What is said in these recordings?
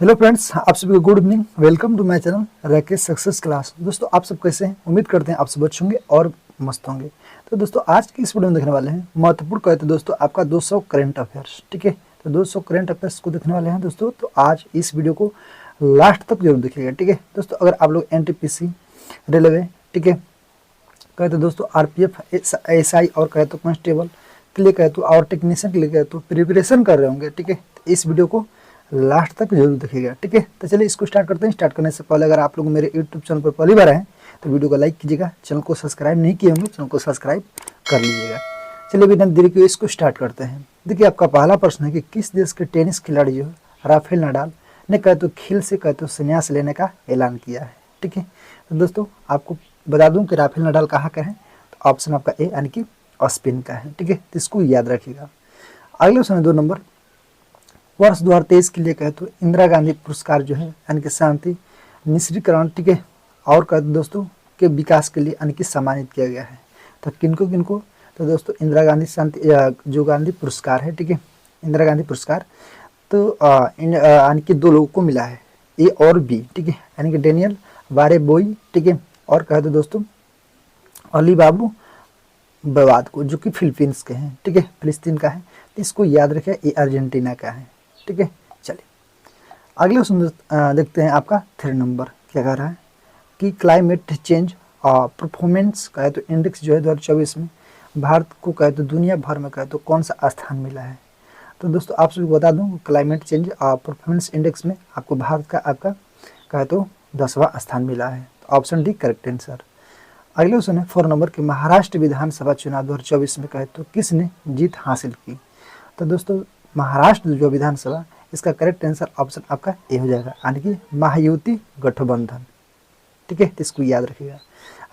Hello friends, आप सभी को good evening. Welcome to my channel Rakesh success class. दोस्तों, आप सब कैसे हैं? उम्मीद करते हैं आप सब अच्छे होंगे और मस्त होंगे। तो दोस्तों, आज की इस वीडियो में देखने वाले हैं महत्वपूर्ण कहते हैं दोस्तों आपका 200 करंट अफेयर्स। ठीक है, तो 200 करंट अफेयर्स को देखने वाले हैं दोस्तों। तो आज इस वीडियो को लास्ट तक जरूर देखिएगा। ठीक है दोस्तों, अगर आप लोग NTPC, रेलवे, ठीक है, कहते दोस्तों RPF, SI और कहते तो कांस्टेबल के लिए कहते और टेक्नीशियन के लिए कहते तो प्रिपरेशन कर रहे होंगे। ठीक है, तो इस वीडियो को लास्ट तक जरूर देखिएगा। ठीक है, तो चलिए इसको स्टार्ट करते हैं। स्टार्ट करने से पहले अगर आप लोग मेरे यूट्यूब चैनल पर पहली बार आए तो वीडियो को लाइक कीजिएगा। चैनल को सब्सक्राइब नहीं किए होंगे, चैनल को सब्सक्राइब कर लीजिएगा। चलिए बिना देरी के इसको स्टार्ट करते हैं। देखिए, आपका पहला प्रश्न है कि किस देश के टेनिस खिलाड़ी जो है राफेल नडाल ने कहते तो खेल से कहते तो संन्यास लेने का ऐलान किया है। ठीक है, तो दोस्तों आपको बता दूं कि राफेल नडाल कहाँ का है, तो ऑप्शन आपका ए यानी कि स्पेन का है। ठीक है, तो इसको याद रखिएगा। अगले प्रश्न 2 नंबर, वर्ष 2023 के लिए कहे तो इंदिरा गांधी पुरस्कार जो है यानी कि शांति निश्चितीकरण, ठीक है, और कहते दोस्तों के विकास के लिए यानी कि सम्मानित किया गया है। तो किनको किनको, तो दोस्तों इंदिरा गांधी शांति जो गांधी पुरस्कार है, ठीक है, इंदिरा गांधी पुरस्कार, तो यानी कि 2 लोगों को मिला है, ए और बी। ठीक है, यानी कि डेनियल बारेबोई, ठीक है, और कहते दोस्तों अली बाबू बवाद को, जो कि फिलीपींस के हैं। ठीक है, फिलिस्तीन का है। तो इसको याद रखें, ये अर्जेंटीना का है। ठीक है, चलिए अगले क्वेश्चन देखते हैं। आपका 3 नंबर क्या कह रहा है कि क्लाइमेट चेंज परफॉर्मेंस कहे तो इंडेक्स जो है 2024 में भारत को कहे तो दुनिया भर में कहे तो कौन सा स्थान मिला है। तो दोस्तों आप सभी को बता दूं क्लाइमेट चेंज परफॉर्मेंस इंडेक्स में आपको भारत का आपका कहे तो 10वां स्थान मिला है। तो ऑप्शन डी करेक्ट आंसर। अगले क्वेश्चन है 4 नंबर के महाराष्ट्र विधानसभा चुनाव 2024 में कहे तो किसने जीत हासिल की। तो दोस्तों महाराष्ट्र जो विधानसभा, इसका करेक्ट आंसर ऑप्शन आपका ए हो जाएगा, यानी कि महायुति गठबंधन। ठीक है, तो इसको याद रखिएगा।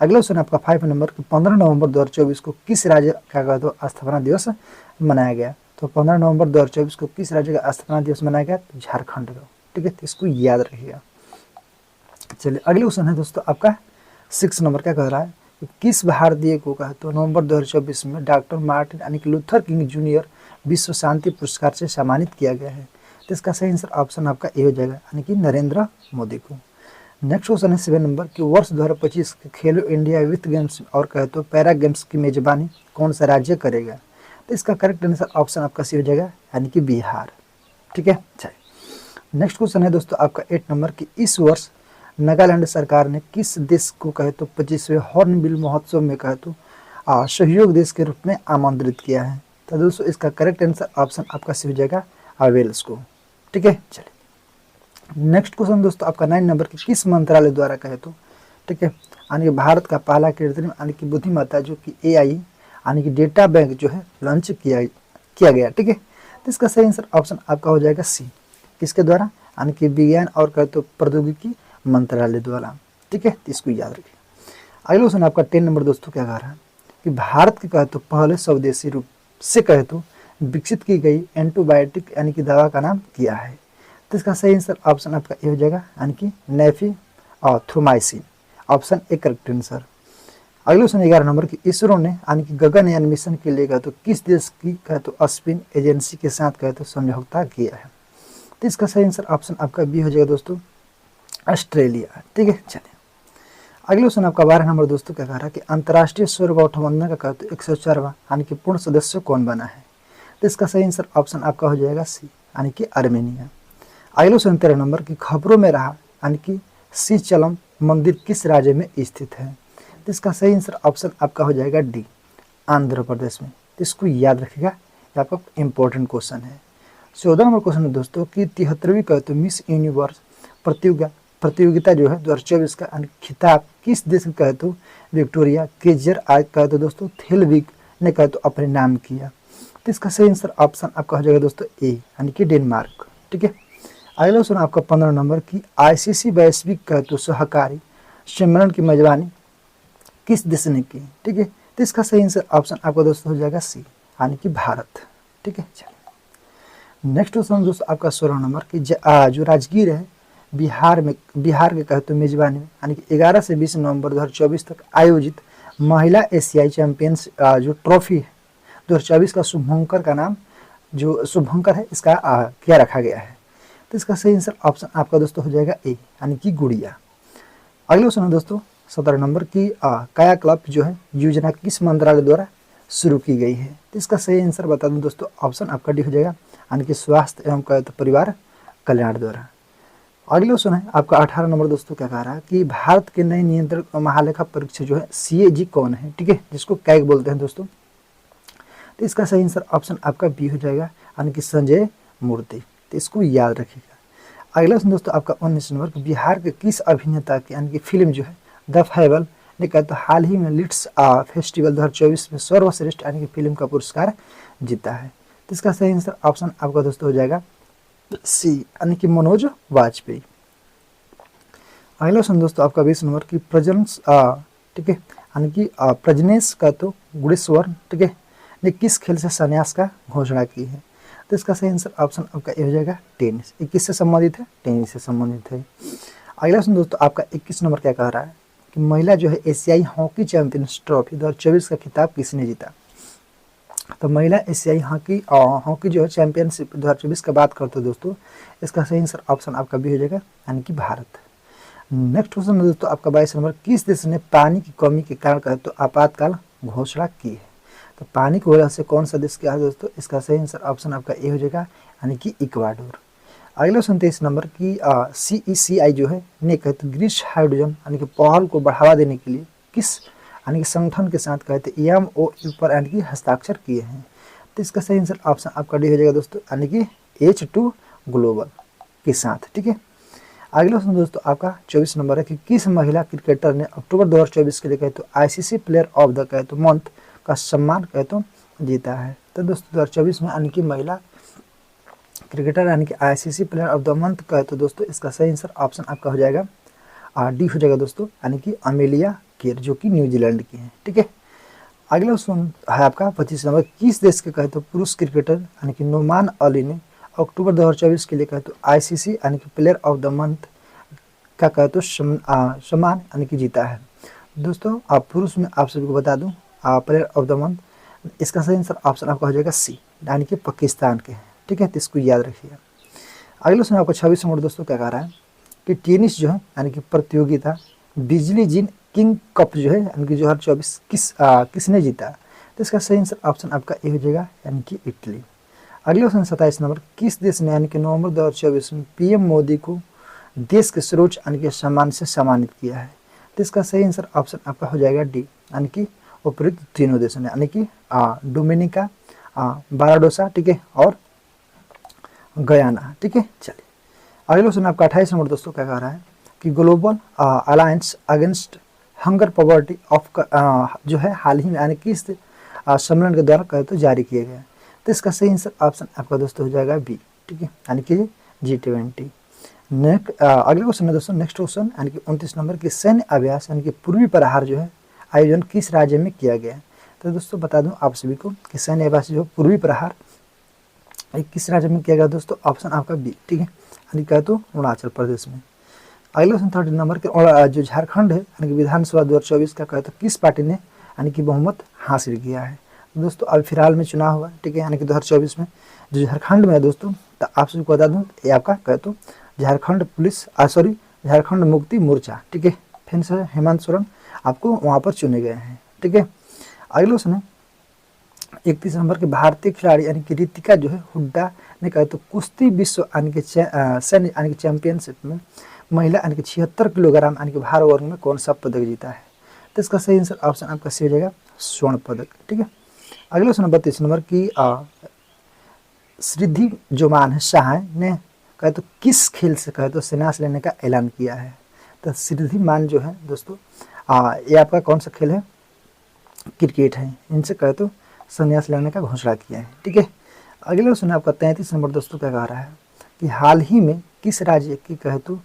अगला क्वेश्चन आपका 5 नंबर की 15 नवंबर 2024 को किस राज्य का कहते तो स्थापना दिवस मनाया गया। तो 15 नवंबर 2024 को किस राज्य का स्थापना दिवस मनाया गया, तो झारखंड का। ठीक है, तो इसको याद रखिएगा। चलिए अगले क्वेश्चन है दोस्तों आपका 6 नंबर क्या कह रहा है कि किस भारतीय को कहा तो नवंबर 2024 में डॉक्टर मार्टिन यानी कि लूथर किंग जूनियर विश्व शांति पुरस्कार से सम्मानित किया गया है। तो इसका सही आंसर ऑप्शन आपका ए हो जाएगा, यानी कि नरेंद्र मोदी को। नेक्स्ट क्वेश्चन है 7 नंबर कि वर्ष 2025 के खेलो इंडिया यूथ गेम्स और कहे तो पैरा गेम्स की मेजबानी कौन सा राज्य करेगा। तो इसका करेक्ट आंसर ऑप्शन आपका सी हो जाएगा, यानी कि बिहार। ठीक है, चलिए नेक्स्ट क्वेश्चन है दोस्तों आपका 8 नंबर कि इस वर्ष नागालैंड सरकार ने किस देश को कहे तो 25वें हॉर्नबिल महोत्सव में कहे तो सहयोग देश के रूप में आमंत्रित किया है। तो दोस्तों इसका करेक्ट आंसर ऑप्शन आपका सी हो जाएगा, वेल्स को। ठीक है, चलिए नेक्स्ट क्वेश्चन दोस्तों आपका 9 नंबर की किस मंत्रालय द्वारा कहे तो, ठीक है, यानी कि भारत का पहला कृत्रिम यानी कि बुद्धिमत्ता जो कि AI यानी कि डेटा बैंक जो है लॉन्च किया गया। ठीक है, तो इसका सही आंसर ऑप्शन आपका हो जाएगा सी, किसके द्वारा, यानी कि विज्ञान और कहे तो प्रौद्योगिकी मंत्रालय द्वारा। ठीक है, तो इसको याद रखिए। अगला क्वेश्चन आपका 10 नंबर दोस्तों क्या कह रहा है कि भारत के कहे तो पहले स्वदेशी रूप से कहे तो विकसित की गई एंटीबायोटिक यानी कि दवा का नाम क्या है। तो इसका सही आंसर ऑप्शन आपका ए हो जाएगा, यानी कि नेफिथ्रोमाइसिन। Option A correct answer. अगले क्वेश्चन 11 नंबर की इसरो ने यानी कि गगनयान मिशन के लिए कहे तो किस देश की कहे तो स्पेन एजेंसी के साथ कहे तो समझौता किया है। तो इसका सही आंसर ऑप्शन आपका बी हो जाएगा दोस्तों, ऑस्ट्रेलिया। ठीक है, चलिए अगले क्वेश्चन आपका 12 नंबर दोस्तों क्या कह रहा है कि अंतर्राष्ट्रीय सौर गठबंधन का कहते 104वां यानी कि पूर्ण सदस्य कौन बना है। तो इसका सही आंसर ऑप्शन आपका हो जाएगा सी, यानी कि आर्मेनिया। अगले क्वेश्चन 13 नंबर की खबरों में रहा यानी कि श्रीचलम मंदिर किस राज्य में स्थित है। तो इसका सही आंसर ऑप्शन आपका हो जाएगा डी, आंध्र प्रदेश में। तो इसको याद रखिएगा, ये आपका इंपॉर्टेंट क्वेश्चन है। 14 नंबर क्वेश्चन है दोस्तों की 73वीं कहते मिस यूनिवर्स प्रतियोगिता जो है 2024 का खिताब किस देश में कहे तो विक्टोरिया केजर आज कहे तो दोस्तों थेलविक ने कहे तो अपने नाम किया। तो इसका सही आंसर ऑप्शन आपका हो जाएगा दोस्तों ए, यानी कि डेनमार्क। ठीक है, अगला क्वेश्चन आपका 15 नंबर की ICC वैश्विक कहे तो सहकारी सम्मेलन की मेजबानी किस देश ने की। ठीक है, तो इसका सही आंसर ऑप्शन आपका दोस्तों हो जाएगा सी, यानी कि भारत। ठीक है, चलिए नेक्स्ट क्वेश्चन दोस्तों आपका 16 नंबर की जो राजगीर है बिहार के कहे तो मेजबानी में यानी कि 11 से 20 नवंबर 2024 तक आयोजित महिला एशियाई चैंपियंस जो ट्रॉफी है 2024 का शुभंकर का नाम जो शुभंकर है इसका क्या रखा गया है। तो इसका सही आंसर ऑप्शन आपका दोस्तों हो जाएगा ए, यानी कि गुड़िया। अगले क्वेश्चन है दोस्तों 17 नंबर की काया क्लब जो है योजना किस मंत्रालय द्वारा शुरू की गई है? तो इसका सही आंसर बता दूं दोस्तों, ऑप्शन आपका डी हो जाएगा, यानी कि स्वास्थ्य एवं परिवार कल्याण द्वारा। अगले क्वेश्चन है आपका 18 नंबर दोस्तों, क्या कह रहा है कि भारत के नए नियंत्रक महालेखा परीक्षक जो है CAG कौन है? ठीक है, जिसको कैग बोलते हैं दोस्तों। तो इसका सही आंसर ऑप्शन आपका बी हो जाएगा, यानी कि संजय मूर्ति। तो इसको याद रखिएगा। अगला क्वेश्चन दोस्तों आपका 19 नंबर, बिहार के किस अभिनेता की यानी कि फिल्म जो है द फाइबल ने कहा तो हाल ही में लिट्स फेस्टिवल 2024 में सर्वश्रेष्ठ यानी कि फिल्म का पुरस्कार जीता है? तो इसका सही आंसर ऑप्शन आपका दोस्तों हो जाएगा सी, यानी कि मनोज वाजपेयी। अगला क्वेश्चन दोस्तों आपका 20 नंबर की प्रजन्स ठीक है, यानी कि प्रजनेश का तो गुणेश्वर ठीक है ने किस खेल से संन्यास का घोषणा की है? तो इसका सही आंसर ऑप्शन आपका ए हो जाएगा टेनिस। ये किससे संबंधित है? टेनिस से संबंधित है। अगला क्वेश्चन दोस्तों आपका 21 नंबर क्या कह रहा है कि महिला जो है एशियाई हॉकी चैंपियंस ट्रॉफी 2024 का खिताब किसने जीता? तो महिला एशियाई हॉकी जो है चैंपियनशिप 2024 का बात करते हैं दोस्तों, इसका सही आंसर ऑप्शन आपका भी हो जाएगा, यानी कि भारत। नेक्स्ट क्वेश्चन दोस्तों आपका 22 नंबर, किस देश ने पानी की कमी के कारण कहे तो आपातकाल घोषणा की है? तो पानी की वजह से कौन सा देश क्या है दोस्तों? इसका सही आंसर ऑप्शन आपका ए हो जाएगा, यानी कि इक्वाडोर। अगला 27 नंबर की CECI जो है ने कहे तो ग्रीस हाइड्रोजन यानी कि पहल को बढ़ावा देने के लिए किस यानी कि संगठन के साथ कहते MOU पर यानी कि हस्ताक्षर किए हैं? तो इसका सही आंसर ऑप्शन आपका डी हो जाएगा दोस्तों, यानी कि H2 ग्लोबल के साथ। ठीक है, अगला क्वेश्चन दोस्तों आपका 24 नंबर है कि किस महिला क्रिकेटर ने अक्टूबर 2024 के लिए कहे तो ICC प्लेयर ऑफ द कहे तो मंथ का सम्मान कहे तो जीता है? तो दोस्तों 2024 में यानी कि महिला क्रिकेटर यानी कि ICC player of the month कहे तो दोस्तों इसका सही आंसर ऑप्शन आपका हो जाएगा डी हो जाएगा दोस्तों, यानी कि अमेलिया केर जो कि न्यूजीलैंड की है। ठीक है, अगला क्वेश्चन है आपका 25 नंबर, किस देश के कहे तो पुरुष क्रिकेटर यानी कि नुमान अली ने अक्टूबर 2024 के लिए कहे तो ICC यानी कि प्लेयर ऑफ द मंथ का कहे तो सम्मान यानी कि जीता है? दोस्तों आप पुरुष में आप सभी को बता दूं प्लेयर ऑफ द मंथ, इसका सही आंसर ऑप्शन आपका हो जाएगा सी, यानी कि पाकिस्तान के हैं। ठीक है, तो इसको याद रखिएगा। अगले क्वेश्चन आपका 26 नंबर दोस्तों क्या कह रहा है कि टेनिस जो है यानी कि प्रतियोगिता बिजली जीन किंग कप जो है यानी कि 2024 किसने जीता? तो इसका सही आंसर ऑप्शन आपका ए हो जाएगा, यानी कि इटली। अगले क्वेश्चन 27 नंबर, किस देश ने यानी कि नवंबर 2024 में PM मोदी को देश के सर्वोच्च यानी कि सम्मान से सम्मानित किया है? तो इसका सही आंसर ऑप्शन आपका हो जाएगा डी, यानी कि उपयुक्त तीनों देशों ने, यानी कि डोमिनिका, बाराडोसा ठीक है और गयाना। ठीक है, चलिए अगले क्वेश्चन आपका 28 नंबर दोस्तों क्या कह रहा है कि global alliance against hunger poverty of जो है हाल ही में यानी कि इस सम्मेलन के द्वारा कहे तो जारी किए गए। तो इसका सही आंसर ऑप्शन आपका दोस्तों हो जाएगा बी। ठीक है, यानी कि G20। अगले क्वेश्चन है दोस्तों नेक्स्ट क्वेश्चन यानी कि 29 नंबर की सैन्य अभ्यास यानी कि पूर्वी प्रहार जो है आयोजन किस राज्य में किया गया है? तो दोस्तों बता दूं आप सभी को कि सैन्य अभ्यास जो पूर्वी प्रहार किस राज्य में किया गया दोस्तों? ऑप्शन आपका बी। ठीक है, यानी कहे तो अरुणाचल प्रदेश में। अगले क्वेश्चन 30 नंबर के जो झारखंड है यानी कि विधानसभा 2024 का कहे तो किस पार्टी ने यानी कि बहुमत हासिल किया है? दोस्तों अभी फिलहाल में चुनाव हुआ ठीक है, यानी कि 2024 में जो झारखंड में है दोस्तों, तो आप सभी को बता दूं ये आपका कहे तो झारखंड मुक्ति मोर्चा। ठीक है, फिर से हेमंत सोरेन आपको वहां पर चुने गए हैं। ठीक है, अगले क्वेश्चन है 31 नंबर के भारतीय खिलाड़ी यानी कि रितिका जो है हुड्डा ने कहा तो कुश्ती विश्व यानी कि सैन्य यानी कि चैंपियनशिप में महिला यानी कि 76 किलोग्राम यानी कि भार वर्ग में कौन सा पदक जीता है? तो इसका सही आंसर ऑप्शन आपका सी हो जाएगा, स्वर्ण पदक। ठीक है, अगले क्वेश्चन 32 नंबर की श्रीधि जोमान शाह ने कहे तो किस खेल से कहे तो संन्यास लेने का ऐलान किया है? तो श्रीधि मान जो है दोस्तों ये आपका कौन सा खेल है? क्रिकेट है, इनसे कहे तो संन्यास लेने का घोषणा किया है। ठीक है, अगले क्वेश्चन आपका 33 नंबर दोस्तों क्या कह रहा है कि हाल ही में किस राज्य की कहे तो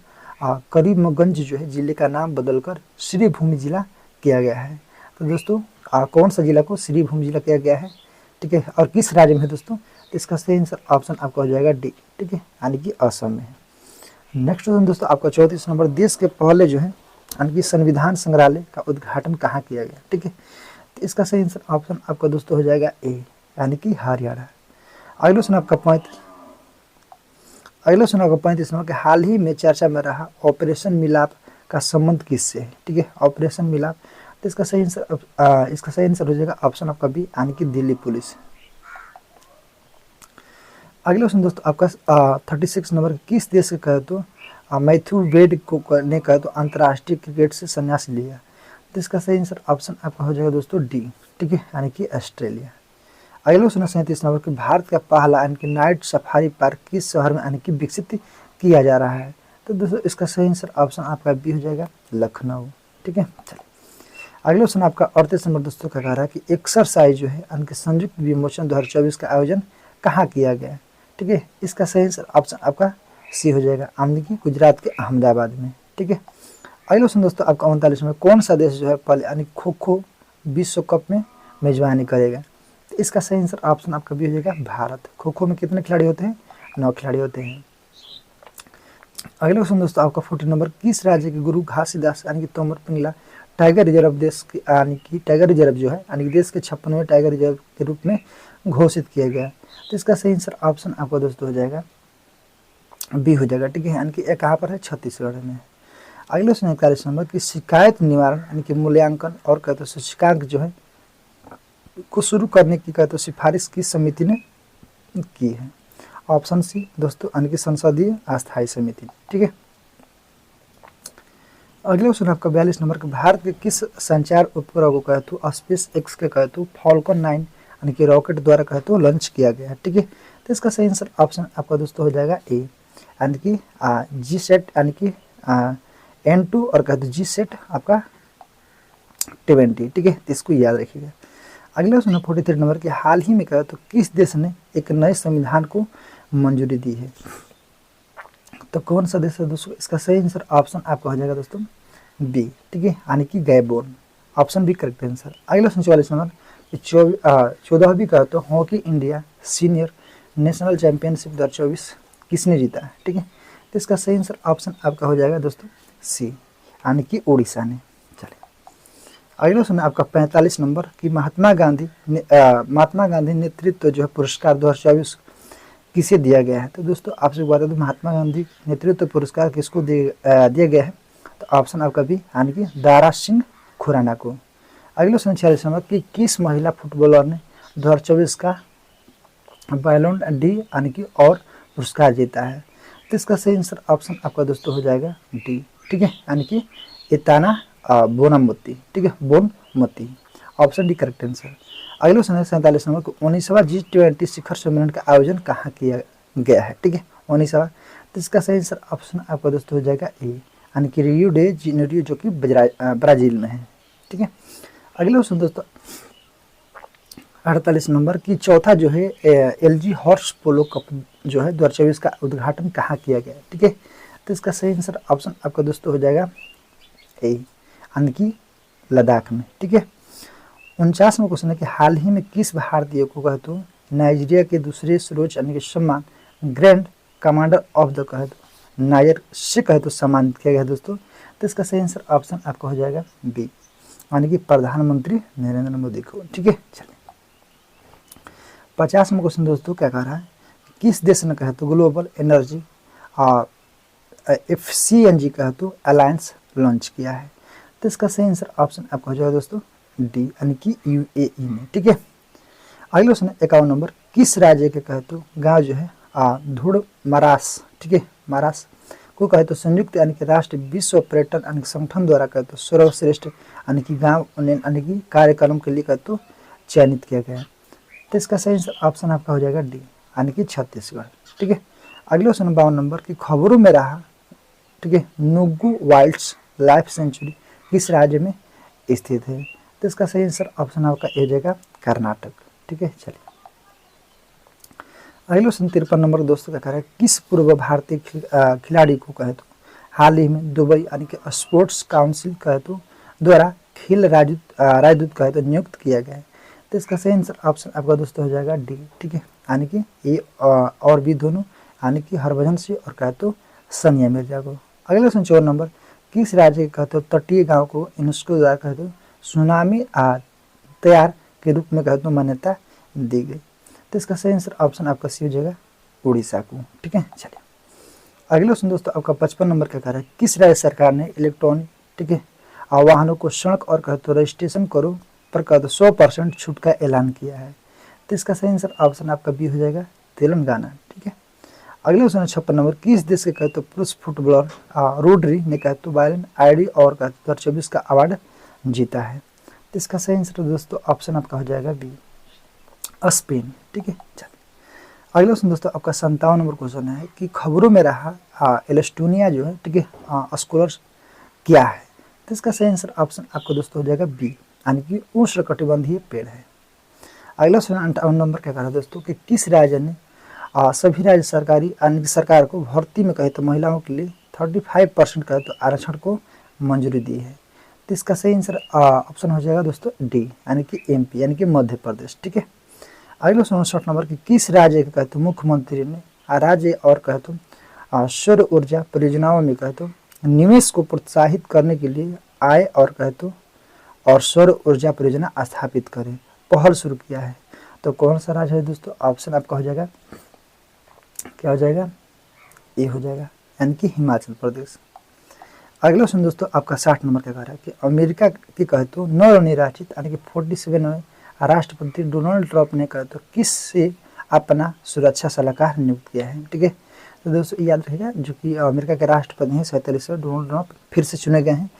करीमगंज जो है जिले का नाम बदलकर श्रीभूमि जिला किया गया है? तो दोस्तों कौन सा जिला को श्रीभूमि जिला किया गया है? ठीक है, और किस राज्य में है दोस्तों? इसका सही आंसर ऑप्शन आपका हो जाएगा डी। ठीक है, यानी कि असम में है। नेक्स्ट क्वेश्चन दोस्तों आपका 34 नंबर, देश के पहले जो है यानी कि संविधान संग्रहालय का उद्घाटन कहाँ किया गया? ठीक है, तो इसका सही आंसर ऑप्शन आपका दोस्तों हो जाएगा ए, यानी कि हरियाणा। अगले क्वेश्चन आपका 35 अगला सुना होगा 35 नंबर के हाल ही में चर्चा में रहा ऑपरेशन मिलाप का संबंध किससे है। ठीक है, ऑपरेशन मिलाप। तो इसका सही आंसर हो जाएगा ऑप्शन आपका बी, यानी कि दिल्ली पुलिस। अगला क्वेश्चन दोस्तों आपका 36 नंबर किस देश के कहे तो मैथ्यू वेड को ने कहे तो अंतर्राष्ट्रीय क्रिकेट से संन्यास लिया। तो इसका सही आंसर ऑप्शन आपका हो जाएगा दोस्तों डी। ठीक है, यानी कि ऑस्ट्रेलिया। अगला क्वेश्चन 37 नंबर कि भारत का पहला यानी कि नाइट सफारी पार्क किस शहर में यानी कि विकसित किया जा रहा है। तो दोस्तों इसका सही आंसर ऑप्शन आपका बी हो जाएगा लखनऊ। ठीक है, चलिए अगला क्वेश्चन आपका 38 नंबर दोस्तों का कह रहा है कि एक्सरसाइज जो है यानी कि संयुक्त विमोचन 2024 का आयोजन कहाँ किया गया। ठीक है, इसका सही आंसर ऑप्शन आपका सी हो जाएगा, यानी कि गुजरात के अहमदाबाद में। ठीक है, अगला क्वेश्चन दोस्तों आपका 39 में कौन सा देश जो है पहले यानी खो खो विश्व कप में मेजबानी करेगा। तो इसका सही आंसर ऑप्शन आपका भी हो जाएगा भारत। खो खो में कितने खिलाड़ी होते हैं, 9 खिलाड़ी होते हैं। अगला क्वेश्चन दोस्तों आपका 40 नंबर किस राज्य के गुरु घासीदास यानी कि तोमर पिंगला टाइगर रिजर्व देश के यानी कि टाइगर रिजर्व जो है यानी कि देश के 56वें टाइगर रिजर्व के रूप में घोषित किया गया। तो इसका सही आंसर ऑप्शन आपका दोस्तों हो जाएगा बी हो जाएगा। ठीक है, यानी कि कहाँ पर है, छत्तीसगढ़ में। अगले 41 नंबर की शिकायत निवारण यानी कि मूल्यांकन और कहते सूचकांक जो है को शुरू करने की कहते सिफारिश की समिति ने की है। ऑप्शन सी दोस्तों यानी कि संसदीय अस्थायी समिति। ठीक है, अगले क्वेश्चन आपका 42 नंबर के भारत के किस संचार उपग्रह को कहते स्पेस एक्स के कहते फॉल्कन 9 यानी कि रॉकेट द्वारा कहते लॉन्च किया गया है। ठीक है, तो इसका सही आंसर ऑप्शन आपका दोस्तों हो जाएगा ए, यानी कि जी सेट यानी कि N2 और कहते जी सेट आपका 20। ठीक है, तो इसको याद रखिएगा। अगला क्वेश्चन 43 नंबर के हाल ही में कहा तो किस देश ने एक नए संविधान को मंजूरी दी है। तो कौन सा देश है दोस्तों, इसका सही आंसर ऑप्शन आपका हो जाएगा दोस्तों बी। ठीक है, यानी कि Gabon. Option B correct answer. अगला क्वेश्चन 44 नंबर 14वीं कहा तो hockey India senior national championship 2024 किसने जीता है। ठीक है, तो इसका सही आंसर ऑप्शन आपका हो जाएगा दोस्तों सी, यानी कि उड़ीसा ने। चलिए अगला क्वेश्चन आपका 45 नंबर कि महात्मा गांधी नेतृत्व जो है पुरस्कार 2024 किसे दिया गया है। तो दोस्तों आपसे बता दूं महात्मा गांधी नेतृत्व पुरस्कार किसको दिया गया है। तो ऑप्शन आपका भी, यानी कि दारा सिंह खुराना को। अगले क्वेश्चन 46 नंबर कि किस महिला फुटबॉलर ने 2024 का बैलोन डी यानी कि और पुरस्कार जीता है। तो इसका सही आंसर ऑप्शन आपका दोस्तों हो जाएगा डी। ठीक है, यानी कि इताना बोनामती। ठीक है, Bonmatí. Option D correct answer. अगले क्वेश्चन 47 नंबर को 19वां G20 शिखर सम्मेलन का आयोजन कहाँ किया गया है। ठीक है, 19वां। तो इसका सही आंसर ऑप्शन आपका दोस्तों हो जाएगा ए, यानी कि रियो डे जेनेरियो जो कि ब्राजील में है। ठीक है, अगले क्वेश्चन दोस्तों 48 नंबर की चौथा जो है LG हॉर्स पोलो कप जो है 2024 का उद्घाटन कहाँ किया गया है। ठीक है, तो इसका सही आंसर ऑप्शन आपका दोस्तों हो जाएगा ए, यानी कि लद्दाख में। ठीक है, 49वां क्वेश्चन है कि हाल ही में किस भारतीय को कहते नाइजीरिया के दूसरे सर्वोच्च यानी कि सम्मान ग्रैंड कमांडर ऑफ द कहते नायर से कहते सम्मानित किया गया है दोस्तों। तो इसका सही आंसर ऑप्शन आपका हो जाएगा बी, यानी कि प्रधानमंत्री नरेंद्र मोदी को। ठीक है, चलिए 50वां क्वेश्चन दोस्तों क्या कह रहा है किस देश ने कहते ग्लोबल एनर्जी FCNG कहते अलायंस लॉन्च किया है। तो इसका सही आंसर ऑप्शन आपका हो जाएगा दोस्तों डी, यानी कि UAE में। ठीक है, अगले क्वेश्चन 51 नंबर किस राज्य के कहते गांव जो है धुड़ मरास। ठीक है, मरास को कहते संयुक्त यानी कि राष्ट्र विश्व पर्यटन यानी संगठन द्वारा कहते सर्वश्रेष्ठ यानी कि गाँव यानी कि कार्यक्रम के लिए कहते चयनित किया गया है। तो इसका सही आंसर ऑप्शन आपका हो जाएगा डी, यानी कि छत्तीसगढ़। ठीक है, अगले क्वेश्चन 52 नंबर की खबरों में रहा। ठीक है, नुगु वाइल्ड्स लाइफ सेंचुरी किस राज्य में स्थित है। तो इसका सही आंसर ऑप्शन आपका ए जाएगा कर्नाटक। ठीक है, चलिए अगले क्वेश्चन 53 नंबर दोस्तों का कह रहा है किस पूर्व भारतीय खिलाड़ी को कहे तो हाल ही में दुबई यानी कि स्पोर्ट्स काउंसिल कहे तो द्वारा खेल राजदूत कहे तो नियुक्त किया गया है। तो इसका सही आंसर ऑप्शन आपका दोस्तों हो जाएगा डी। ठीक है, यानी कि ए और बी दोनों, यानी कि हरभजन सिंह और कहे तो सानिया मिर्जा को। अगले क्वेश्चन 54 नंबर किस राज्य के कहते तटीय गाँव को यूनेस्को द्वारा कहते सुनामी तैयार के रूप में कहते मान्यता दी गई। तो इसका सही आंसर ऑप्शन आपका सी हो जाएगा उड़ीसा को। ठीक है, चलिए अगला क्वेश्चन दोस्तों आपका 55 नंबर का कह रहा है किस राज्य सरकार ने इलेक्ट्रॉनिक, ठीक है, वाहनों को सड़क और कहते रजिस्ट्रेशन करो पर कहते 100% छूट का ऐलान किया है। तो इसका सही आंसर ऑप्शन आपका बी हो जाएगा, तेलंगाना। ठीक है। अगले क्वेश्चन 56 नंबर, किस देश के कहते पुरुष फुटबॉलर रोड्री ने कहते बालन आईडी और कहते 2024 का अवार्ड जीता है। तो इसका सही आंसर दोस्तों ऑप्शन आपका हो जाएगा बी, स्पेन। ठीक है। चलिए अगला क्वेश्चन दोस्तों आपका 57 नंबर क्वेश्चन है कि खबरों में रहा एल्स्टोनिया जो है, ठीक है, स्कॉलर्स क्या है। तो इसका सही आंसर ऑप्शन आपको दोस्तों हो जाएगा बी, यानी कि उष्णकटिबंधीय पेड़ है। अगला क्वेश्चन 58 नंबर क्या कह रहा है दोस्तों कि किस राज्य ने सभी राज्य सरकारी यानी कि सरकार को भर्ती में कहे तो महिलाओं के लिए 35% कहे तो आरक्षण को मंजूरी दी है। तो इसका सही आंसर ऑप्शन हो जाएगा दोस्तों डी, यानी कि एमपी, यानी कि मध्य प्रदेश। ठीक है। अगला 59 नंबर की किस राज्य के कहते मुख्यमंत्री ने राज्य और कहते सौर ऊर्जा परियोजनाओं में कहते निवेश को प्रोत्साहित करने के लिए आय और कहते और सौर ऊर्जा परियोजना स्थापित करें पहल शुरू किया है। तो कौन सा राज्य है दोस्तों, ऑप्शन आपका हो जाएगा, क्या हो जाएगा, ए हो जाएगा, यानी कि हिमाचल प्रदेश। अगला क्वेश्चन दोस्तों आपका 60 नंबर का कह रहा है कि अमेरिका की कहते नवनिर्वाचित यानी कि 47वें राष्ट्रपति डोनाल्ड ट्रंप ने कहते किस से अपना सुरक्षा सलाहकार नियुक्त किया है। ठीक है। तो दोस्तों याद रखिएगा, जो कि अमेरिका के राष्ट्रपति हैं 47वें डोनाल्ड ट्रंप फिर से चुने गए हैं।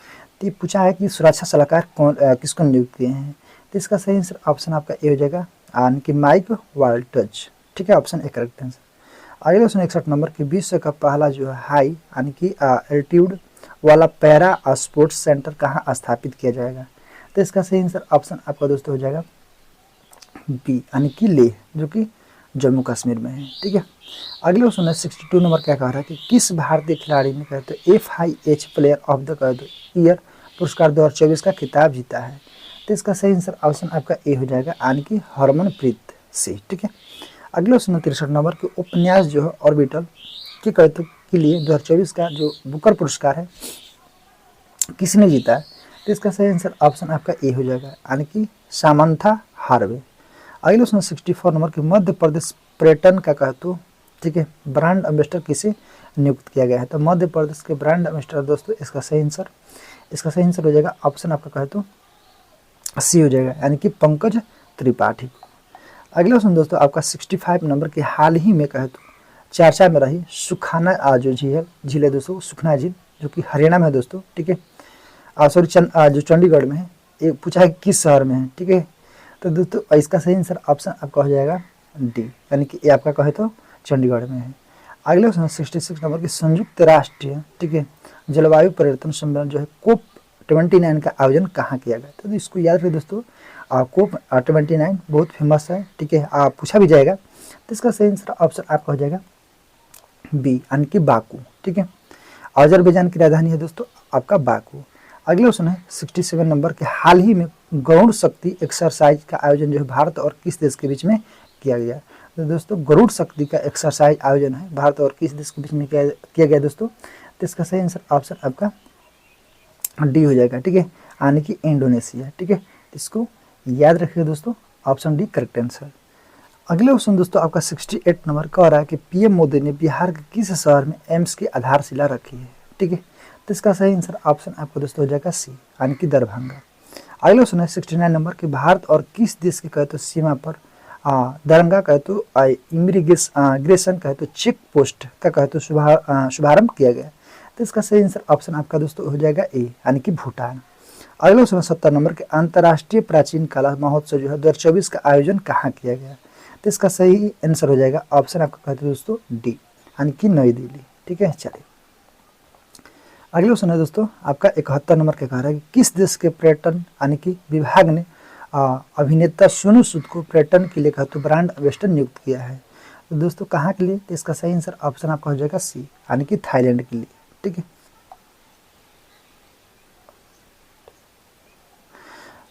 तो ये पूछा है कि सुरक्षा सलाहकार कौन किसको नियुक्त किए हैं। तो इसका सही आंसर ऑप्शन आपका ए हो जाएगा, यानी कि माइक वाल्टज। ठीक है, ऑप्शन ए करेक्ट आंसर। अगला क्वेश्चन 61 नंबर की विश्व का पहला जो है हाई यानी कि एल्टीट्यूड वाला पैरा स्पोर्ट्स सेंटर कहाँ स्थापित किया जाएगा। तो इसका सही आंसर ऑप्शन आपका दोस्तों हो जाएगा बी, यानी कि लेह, जो कि जम्मू कश्मीर में है। ठीक है। अगले क्वेश्चन 62 नंबर क्या कह रहा है कि किस भारतीय खिलाड़ी ने कहते FIH player of the year पुरस्कार 2024 का खिताब जीता है। तो इसका सही आंसर ऑप्शन आपका ए हो जाएगा, यानी कि हरमनप्रीत सिंह। ठीक है। अगले क्वेश्चन 63 नंबर के उपन्यास जो है ऑर्बिटल के कहते के लिए 2024 का जो बुकर पुरस्कार है किसने जीता है। तो इसका सही आंसर ऑप्शन आपका ए हो जाएगा, यानी कि सामंथा हार्वे। अगले क्वेश्चन 64 नंबर के मध्य प्रदेश पर्यटन का कहते, ठीक है, ब्रांड एम्बेसडर किसे नियुक्त किया गया है। तो मध्य प्रदेश के ब्रांड एम्बेसडर दोस्तों इसका सही आंसर हो जाएगा, ऑप्शन आपका कहते सी हो जाएगा, यानी कि पंकज त्रिपाठी। अगला क्वेश्चन दोस्तों आपका 65 नंबर के हाल ही में कहते चर्चा में रही सुखाना जो झील है दोस्तों, सुखना झील जो कि हरियाणा में है दोस्तों। ठीक है। सॉरी जो चंडीगढ़ में है, ये पूछा है किस शहर में है। ठीक है। तो दोस्तों इसका सही आंसर ऑप्शन आपका हो जाएगा डी, यानी कि ये आपका कहे तो चंडीगढ़ में है। अगले क्वेश्चन 66 नंबर की संयुक्त राष्ट्र, ठीक है, जलवायु परिवर्तन सम्मेलन जो है COP 29 का आयोजन कहाँ किया गया। तो इसको याद रखिए दोस्तों, COP 29 बहुत फेमस है। ठीक है, पूछा भी जाएगा। तो इसका सही आंसर ऑप्शन आपका हो जाएगा बी, यानी कि बाकू। ठीक है। अजरबैजान की राजधानी है दोस्तों आपका बाकू। अगले क्वेश्चन है 67 नंबर के हाल ही में गरुड़ शक्ति एक्सरसाइज का आयोजन जो है भारत और किस देश के बीच में किया गया। तो दोस्तों गरुड़ शक्ति का एक्सरसाइज आयोजन है भारत और किस देश के बीच में किया गया दोस्तों। तो इसका सही आंसर ऑप्शन आपका डी हो जाएगा। ठीक है, यानी कि इंडोनेशिया। ठीक है, इसको याद रखिए दोस्तों, ऑप्शन डी करेक्ट आंसर। अगले क्वेश्चन दोस्तों आपका 68 नंबर कह रहा है कि PM मोदी ने बिहार के किस शहर में एम्स की आधारशिला रखी है। ठीक है। तो इसका सही आंसर ऑप्शन आपको दोस्तों हो जाएगा सी, यानी कि दरभंगा। अगले क्वेश्चन है 69 नंबर के भारत और किस देश के कहते सीमा पर दरंगा कहते इमिग्रेशन कहते चेक पोस्ट का कहते शुभारंभ किया गया। तो इसका सही आंसर ऑप्शन आपका दोस्तों हो जाएगा ए, यानी कि भूटान। अगले क्वेश्चन 70 नंबर के अंतर्राष्ट्रीय प्राचीन कला महोत्सव जो है 2024 का आयोजन कहाँ किया गया। तो इसका सही आंसर हो जाएगा ऑप्शन आपका कहते हैं दोस्तों डी, यानी कि नई दिल्ली। ठीक है। चलिए अगले क्वेश्चन है दोस्तों आपका 71 नंबर के कह रहा है कि किस देश के पर्यटन यानी कि विभाग ने अभिनेता सोनू सूद को पर्यटन के लिए कहते ब्रांड एम्बेसडर नियुक्त किया है। तो दोस्तों कहाँ के लिए। तो इसका सही आंसर ऑप्शन आपका हो जाएगा सी, यानी कि थाईलैंड के लिए। ठीक है।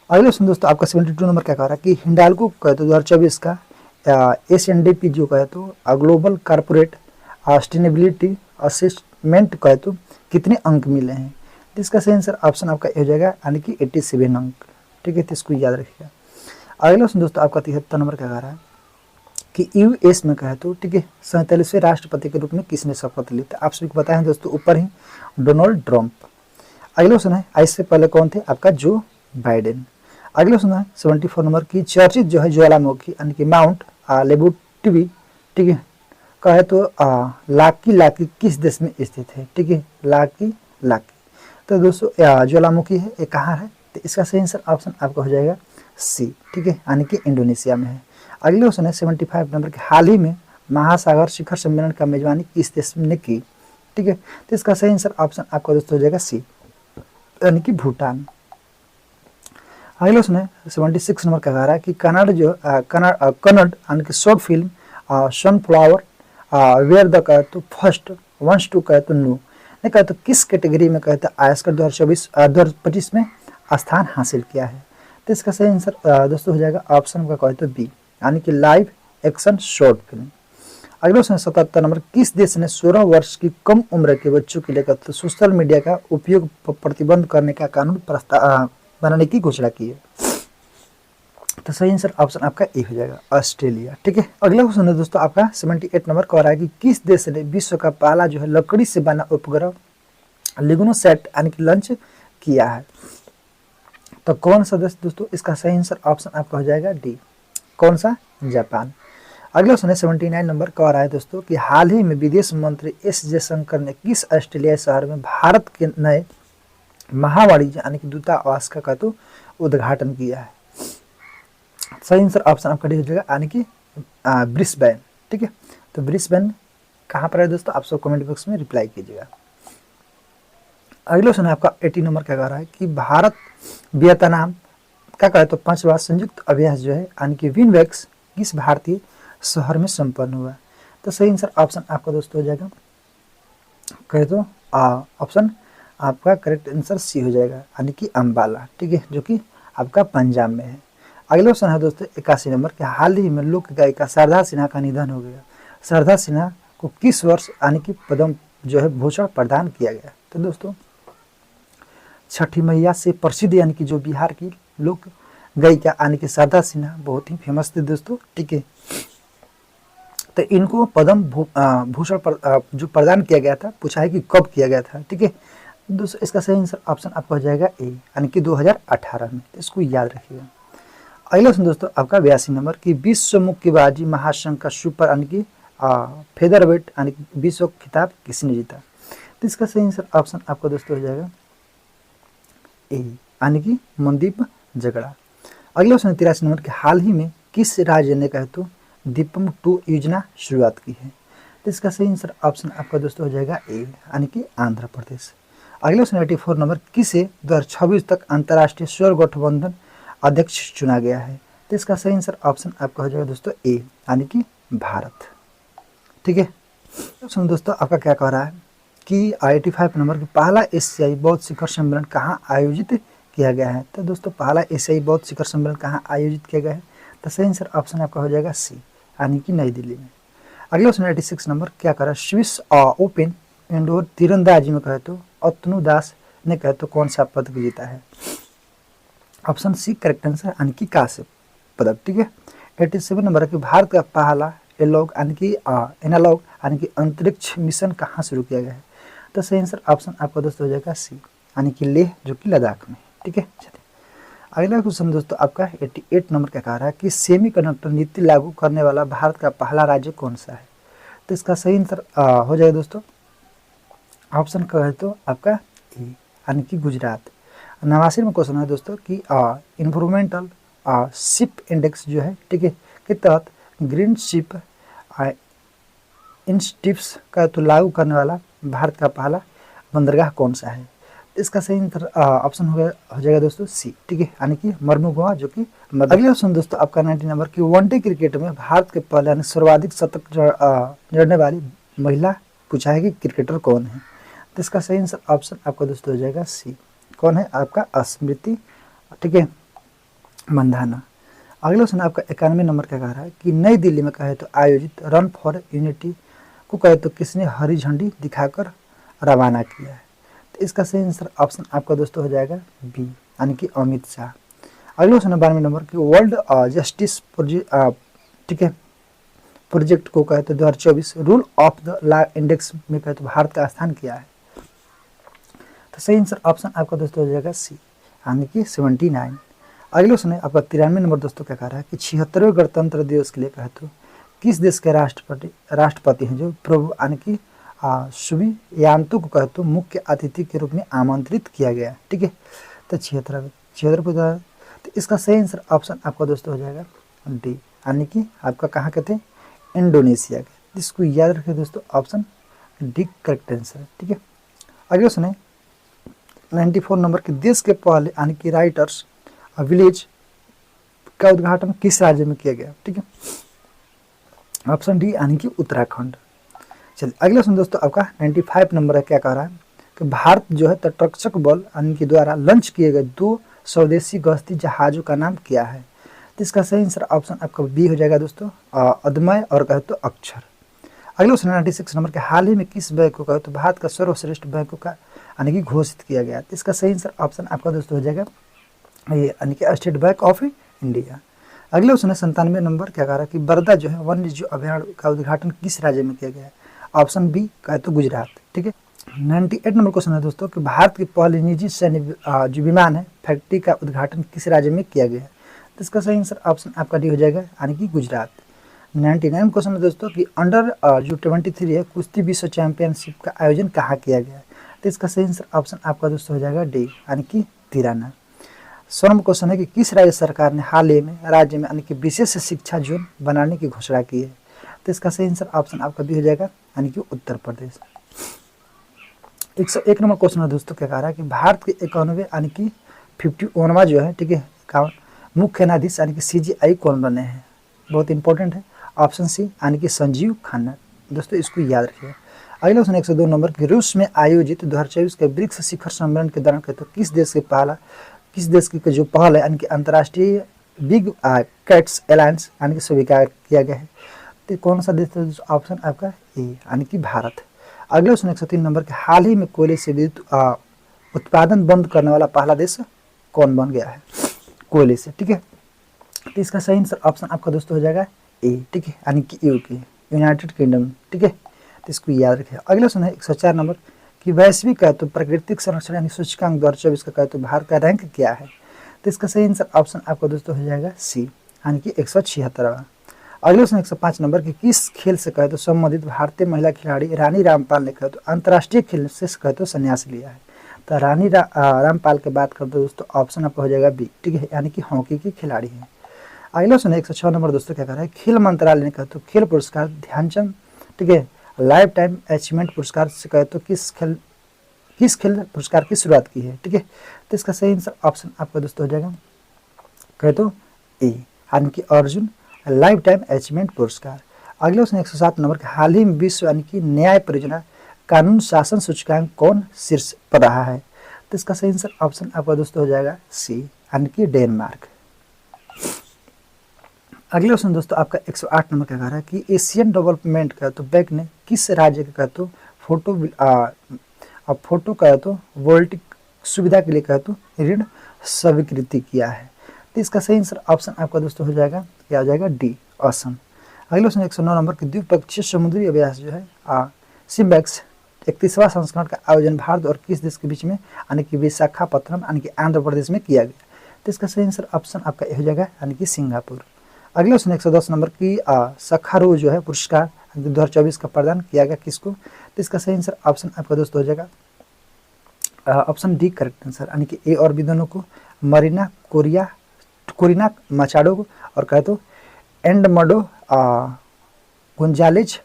अगले क्वेश्चन दोस्तों आपका 72 नंबर क्या कह रहा है कि हिंडाल्को कहते 2024 का SNDP जो कहते ग्लोबल कॉर्पोरेट सस्टेनेबिलिटी असेसमेंट कहते कितने अंक मिले हैं। तो इसका सही आंसर ऑप्शन आपका हो जाएगा, यानी कि 87 अंक। ठीक है, तो इसको याद रखिएगा। अगला क्वेश्चन दोस्तों आपका 73 नंबर क्या कह रहा है कि यूएस में कहे तो ठीक है 47वें राष्ट्रपति के रूप में किसने शपथ ली? तो आप सभी को पता है दोस्तों ऊपर ही डोनाल्ड ट्रंप। अगला क्वेश्चन है इससे पहले कौन थे? आपका जो बाइडेन। अगला क्वेश्चन है 74 नंबर की चर्चित जो है ज्वालामुखी यानी कि माउंट लेबुटिवी ठीक है कहे तो लाकी लाकी किस देश में स्थित है? ठीक है लाकी लाकी। तो दोस्तों ज्वालामुखी है ये कहाँ है? तो इसका सही आंसर ऑप्शन आपका हो जाएगा सी ठीक है यानी कि इंडोनेशिया में है। अगले क्वेश्चन है 75 नंबर के हाल ही में महासागर शिखर सम्मेलन का मेजबानी किस देश ने की? ठीक है तो इसका सही आंसर ऑप्शन आपका दोस्तों हो जाएगा सी यानी कि भूटान। अगले क्वेश्चन है 76 नंबर का कह रहा है कि कन्नड़ यानी कि short film sunflower were the कहे तो फर्स्ट वंस टू कहे तो नो ने कहे तो किस कैटेगरी में कहते आयस्कर 2025 में स्थान हासिल किया है? तो इसका सही आंसर दोस्तों हो जाएगा ऑप्शन का कहे तो बी यानी कि लाइव एक्शन शॉर्ट फिल्म। अगले क्वेश्चन 77 नंबर किस देश ने 16 वर्ष की कम उम्र के बच्चों के लिए तो सोशल मीडिया का उपयोग पर प्रतिबंध करने का कानून बनाने की घोषणा की है? तो सही आंसर ऑप्शन आपका ए हो जाएगा ऑस्ट्रेलिया ठीक है। अगला क्वेश्चन है दोस्तों आपका 78 नंबर कह रहा है कि किस देश ने विश्व का पहला जो है लकड़ी से बना उपग्रह लिग्नोसैट यानी कि लॉन्च किया है? तो कौन सा देश दोस्तों? इसका सही आंसर ऑप्शन आपका हो जाएगा डी कौन सा? जापान। अगला क्वेश्चन है 79 नंबर कह रहा है दोस्तों कि हाल ही में विदेश मंत्री एस जयशंकर ने किस ऑस्ट्रेलियाई शहर में भारत के नए महावाणिज्य यानी कि दूतावास का तो उद्घाटन किया है? सही आंसर ऑप्शन आपका डी हो जाएगा यानी कि ब्रिस्बेन ठीक है। तो ब्रिस्बेन कहाँ पर है दोस्तों? आप सब कमेंट बॉक्स में रिप्लाई कीजिएगा। अगला क्वेश्चन है आपका 80 नंबर क्या कह रहा है कि भारत वियतनाम क्या कहे तो 5वां संयुक्त अभ्यास जो है यानी कि विनवेक्स किस भारतीय शहर में संपन्न हुआ? तो सही आंसर ऑप्शन आपका दोस्तों हो जाएगा कहे तो ऑप्शन आपका करेक्ट आंसर सी हो जाएगा यानी कि अम्बाला ठीक है जो कि आपका पंजाब में है। अगला क्वेश्चन है दोस्तों 81 नंबर के हाल ही में लोक गायिका शारदा सिन्हा का निधन हो गया। शारदा सिन्हा को किस वर्ष यानी कि पद्म जो है भूषण प्रदान किया गया? तो दोस्तों छठी मैया से प्रसिद्ध यानी कि जो बिहार की लोक गायिका यानी कि शारदा सिन्हा बहुत ही फेमस थी दोस्तों ठीक है। तो इनको पद्म भूषण जो प्रदान किया गया था पूछा है कि कब किया गया था ठीक है। दोस्तों इसका सही आंसर ऑप्शन आपका हो जाएगा ए यानी कि 2018 में। तो इसको याद रखिएगा। अगला क्वेश्चन दोस्तों आपका 82 नंबर की विश्व मुक्केबाजी महासंघ का सुपर यानी कि फेदरवेट यानी कि विश्व खिताब किसने जीता? तो इसका सही आंसर ऑप्शन आपका दोस्तों हो जाएगा ए यानी कि मनदीप झगड़ा। अगला क्वेश्चन 83 नंबर के हाल ही में किस राज्य ने कहे तो दीपम 2 योजना शुरुआत की है? तो इसका सही आंसर ऑप्शन आपका दोस्तों हो जाएगा ए यानी कि आंध्र प्रदेश। अगला क्वेश्चन 84 नंबर किसे 2026 तक अंतर्राष्ट्रीय सौर गठबंधन अध्यक्ष चुना गया है? तो इसका सही आंसर ऑप्शन आपका हो जाएगा दोस्तों ए यानी कि भारत ठीक है। क्वेश्चन दोस्तों आपका क्या कह रहा है कि 85 नंबर की पहला एशियाई बौद्ध शिखर सम्मेलन कहाँ आयोजित किया गया है? तो दोस्तों पहला एशियाई बौद्ध शिखर सम्मेलन कहाँ आयोजित किया गया है? तो सही आंसर ऑप्शन आपका हो जाएगा सी यानी कि नई दिल्ली में। अगला क्वेश्चन 86 नंबर क्या कह रहा है स्विस ओपन इंडोर तीरंदाजी में कहे तो अतनु दास ने कहे तो कौन सा पदक जीता है? ऑप्शन सी करेक्ट आंसर यानी कि कांस्य पदक ठीक है। 87 नंबर की भारत का पहला एनालॉग यानी कि अंतरिक्ष मिशन कहाँ शुरू किया गया है? तो सही आंसर ऑप्शन आपका दोस्तों हो जाएगा सी यानी कि लेह जो कि लद्दाख में ठीक है। चलिए अगला क्वेश्चन दोस्तों आपका 88 नंबर का कह रहा है कि सेमीकंडक्टर नीति लागू करने वाला भारत का पहला राज्य कौन सा है? तो इसका सही आंसर हो जाएगा दोस्तों ऑप्शन कहे तो आपका ए यानी कि गुजरात। 89 में क्वेश्चन है दोस्तों कि इन्वायरमेंटल शिप इंडेक्स जो है ठीक है के तहत ग्रीन शिप इंस्टीट्यूट्स का तो लागू करने वाला भारत का पहला बंदरगाह कौन सा है? इसका सही ऑप्शन हो जाएगा दोस्तों सी ठीक है यानी कि मर्मुगुआ जो कि अगला क्वेश्चन दोस्तों आपका 90 नंबर की वनडे क्रिकेट में भारत के पहले यानी सर्वाधिक शतक जड़ने वाली महिला पूछा है कि क्रिकेटर कौन है? तो इसका सही आंसर ऑप्शन आपका दोस्तों हो जाएगा सी कौन है आपका स्मृति ठीक है मंधाना। अगला क्वेश्चन आपका 91 नंबर का कह रहा है कि नई दिल्ली में कहे तो आयोजित रन फॉर यूनिटी को कहे तो किसने हरी झंडी दिखाकर रवाना किया है? तो इसका सही आंसर ऑप्शन आपका दोस्तों हो जाएगा बी यानी कि अमित शाह। अगला क्वेश्चन 92 नंबर की वर्ल्ड जस्टिस ठीक है प्रोजेक्ट को कहे तो 2024 rule of the law index में कहे तो भारत का स्थान क्या है? तो सही आंसर ऑप्शन आपका दोस्तों हो जाएगा सी, यानी कि 79। अगले क्वेश्चन है आपका 93 नंबर दोस्तों क्या कह रहा है कि 76वें गणतंत्र दिवस के लिए कहे तो किस देश के राष्ट्रपति हैं जो प्रभु यानी कि सुबियांतो को कहे तो मुख्य अतिथि के रूप में आमंत्रित किया गया? ठीक है, तो 76 तो इसका सही आंसर ऑप्शन आपका दोस्तों हो जाएगा डी, यानी कि आपका कहाँ कहते हैं? इंडोनेशिया के। इसको याद रखिए दोस्तों, ऑप्शन डी करेक्ट आंसर है। ठीक है, अगले सुने 94 नंबर के देश के पहले यानी कि राइटर्स विलेज का उद्घाटन किस राज्य में किया गया? ठीक है, ऑप्शन डी यानी कि उत्तराखंड। चलिए अगला सुन दोस्तों आपका 95 नंबर है, क्या कह रहा है कि भारत जो है तटरक्षक बल यानी कि द्वारा लॉन्च किए गए 2 स्वदेशी गश्ती जहाज़ों का नाम क्या है? तो इसका सही आंसर ऑप्शन आपका बी हो जाएगा दोस्तों, अदमय और कहे तो अक्षर। अगले क्वेश्चन 96 नंबर के हाल ही में किस बैंक को कहे तो भारत का सर्वश्रेष्ठ बैंकों का यानी कि घोषित किया गया? तो इसका सही आंसर ऑप्शन आपका दोस्तों हो जाएगा ये, यानी कि स्टेट बैंक ऑफ इंडिया। अगले क्वेश्चन 97 नंबर क्या कह रहा है कि बरदा जो है वन्य जीव अभयारण्य का उद्घाटन किस राज्य में किया गया है? ऑप्शन बी कहे तो गुजरात। ठीक है, 98 नंबर क्वेश्चन है दोस्तों कि भारत की पहली निजी सैन्य जो विमान है फैक्ट्री का उद्घाटन किस राज्य में किया गया है? तो इसका सही आंसर ऑप्शन आपका डी हो जाएगा, यानी कि गुजरात। 99 क्वेश्चन है दोस्तों कि अंडर जो 23 है कुश्ती विश्व चैंपियनशिप का आयोजन कहाँ किया गया है? तो इसका सही आंसर ऑप्शन आपका दोस्तों हो जाएगा डी, यानी कि तिराना। 100 नंबर क्वेश्चन है कि किस राज्य सरकार ने हाल ही में राज्य में यानी कि विशेष शिक्षा जोन बनाने की घोषणा की है? तो इसका सही आंसर ऑप्शन आपका भी हो जाएगा, यानी कि उत्तर प्रदेश। 101 नंबर क्वेश्चन है दोस्तों क्या कह रहा है कि भारत के 51वें यानी कि 51वां जो है, ठीक है, 51 मुख्य न्यायाधीश यानी कि CJI कौन बने हैं? बहुत इंपॉर्टेंट है, ऑप्शन सी यानी कि संजीव खन्ना। दोस्तों इसको याद रखिए। अगला क्वेश्चन 102 नंबर कि रूस में आयोजित 2024 के ब्रिक्स शिखर सम्मेलन के दौरान कहते किस देश की जो पहल है यानी कि अंतर्राष्ट्रीय बिग कैट्स अलायंस यानी कि स्वीकार किया गया है? तो कौन सा देश है? ऑप्शन आपका ए, यानी कि भारत। अगले क्वेश्चन 103 नंबर के हाल ही में कोयले से विद्युत उत्पादन बंद करने वाला पहला देश कौन बन गया है? कोयले से। ठीक है, तो इसका सही आंसर ऑप्शन आपका दोस्तों हो जाएगा ए, ठीक है, यानी कि यूके, यूनाइटेड किंगडम। ठीक है, तो इसको याद रखिए। अगला क्वेश्चन है 104 नंबर कि वैश्विक कहे तो प्राकृतिक संरक्षण यानी सूचकांक 2024 का कहे तो भारत का रैंक क्या है? तो इसका सही आंसर ऑप्शन आपका दोस्तों हो जाएगा सी, यानी कि 176वां। अगले क्वेश्चन 105 नंबर की किस खेल से कहे तो संबंधित भारतीय महिला खिलाड़ी रानी रामपाल ने कहे तो अंतर्राष्ट्रीय खेल से कहे तो संन्यास लिया है? तो रानी रामपाल की बात करते दोस्तों ऑप्शन आपका हो जाएगा बी, ठीक है, यानी कि हॉकी की खिलाड़ी है। अगला क्वेश्चन 106 नंबर दोस्तों क्या कर रहा है खेल मंत्रालय ने कहे तो खेल पुरस्कार ध्यानचंद, ठीक है, लाइफ टाइम अचीवमेंट पुरस्कार से कहे तो किस खेल पुरस्कार की शुरुआत की है? ठीक है, तो इसका सही आंसर ऑप्शन आपका दोस्तों हो जाएगा कहे तो ए, यानी कि अर्जुन लाइफ टाइम अचीवमेंट पुरस्कार। अगले क्वेश्चन 107 नंबर के हाल ही में विश्व यानी कि न्याय परियोजना कानून शासन सूचकांक कौन शीर्ष पर रहा है? तो इसका सही आंसर ऑप्शन आपका दोस्तों हो जाएगा सी, यानी कि डेनमार्क। अगले क्वेश्चन दोस्तों आपका 108 नंबर का कह रहा है कि एशियन डेवलपमेंट का तो बैंक ने किस राज्य का तो फोटो का तो वोल्टिक सुविधा के लिए कहे तो ऋण स्वीकृति किया है? तो इसका सही आंसर ऑप्शन आपका दोस्तों हो जाएगा, क्या हो जाएगा डी, असम। अगले क्वेश्चन 109 नंबर के द्विपक्षीय समुद्री अभ्यास जो है सिम्बैक्स 31वां संस्करण का आयोजन भारत और किस देश के बीच में यानी कि विशाखापत्तनम यानी कि आंध्र प्रदेश में किया गया? तो इसका सही आंसर ऑप्शन आपका हो जाएगा, यानी कि सिंगापुर। अगले क्वेश्चन 110 नंबर की सखारू जो है पुरस्कार 2024 का प्रदान किया गया किसको? तो इसका सही आंसर ऑप्शन आपका दोस्तों हो जाएगा ऑप्शन डी करेक्ट आंसर, यानी कि ए और बी दोनों को मरीना कोरिना मचाडो को और कहे तो एंडमडो गुंजालेज